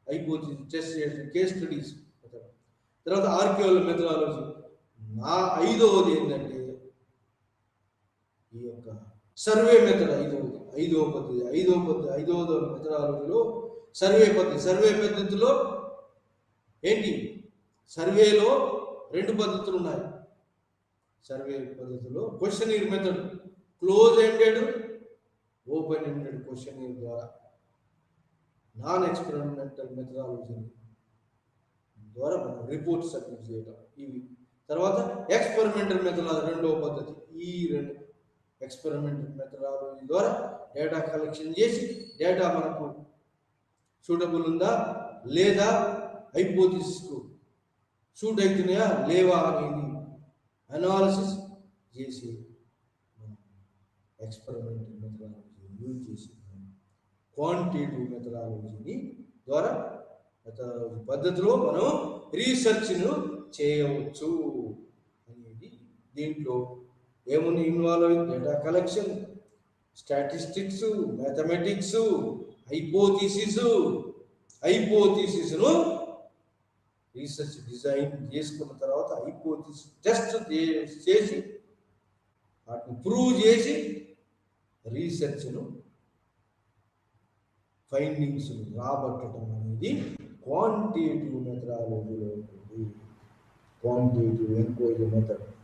A: హైపోథిసిస్ టెస్ట్ చేసిన కేస్ స్టడీస్ మెథడ్. తర్వాత ఆర్క్యూవల్ మెథడాలజీ. ఐదవది ఏంటంటే ఈ యొక్క సర్వే మెథడ్, ఐదవ మెథడాలజీలో సర్వే పద్ధతిలో ఏంటి? సర్వేలో 2 పద్ధతులు ఉన్నాయి. సర్వే పద్ధతిలో questionnaire method, close ended, open ended questionnaire ద్వారా నాన్ ఎక్స్పెరిమెంటల్ మెథడాలజీ ద్వారా మనం రిపోర్ట్ సబ్మిట్ చేయడం ఇవి. తర్వాత ఎక్స్పెరిమెంటల్ మెథడాలజీ రెండవ పద్ధతి. ఈ 2 ఎక్స్పెరిమెంటల్ మెథడాలజీ ద్వారా డేటా కలెక్షన్ చేసి డేటా మనకు సూటబుల్ ఉందా లేదా, హైపోథిసిస్కు సూట్ అవుతున్నాయా లేవా అనేది అనాలిసిస్ చేసి ఎక్స్పెరిమెంటల్ మెథడాలజీ యూజ్ చేసి క్వాంటిటేటివ్ మెథడాలజీని ద్వారా పద్ధతిలో మనం రీసెర్చ్ను చేయవచ్చు అనేది. దీంట్లో ఏముంది ఇన్వాల్వ్ అయింది? డేటా కలెక్షన్, స్టాటిస్టిక్స్, మ్యాథమెటిక్స్, హైపోథీసిస్ను రీసెర్చ్ డిజైన్ చేసుకున్న తర్వాత హైపోథీసిస్ టెస్ట్ చేసి వాటిని ప్రూవ్ చేసి రీసెర్చ్ను ఫైండింగ్స్ రాబట్టడం అనేది క్వాంటిటేటివ్ మెథడాలజీలో ఉంటుంది. Quantitative enquiry method.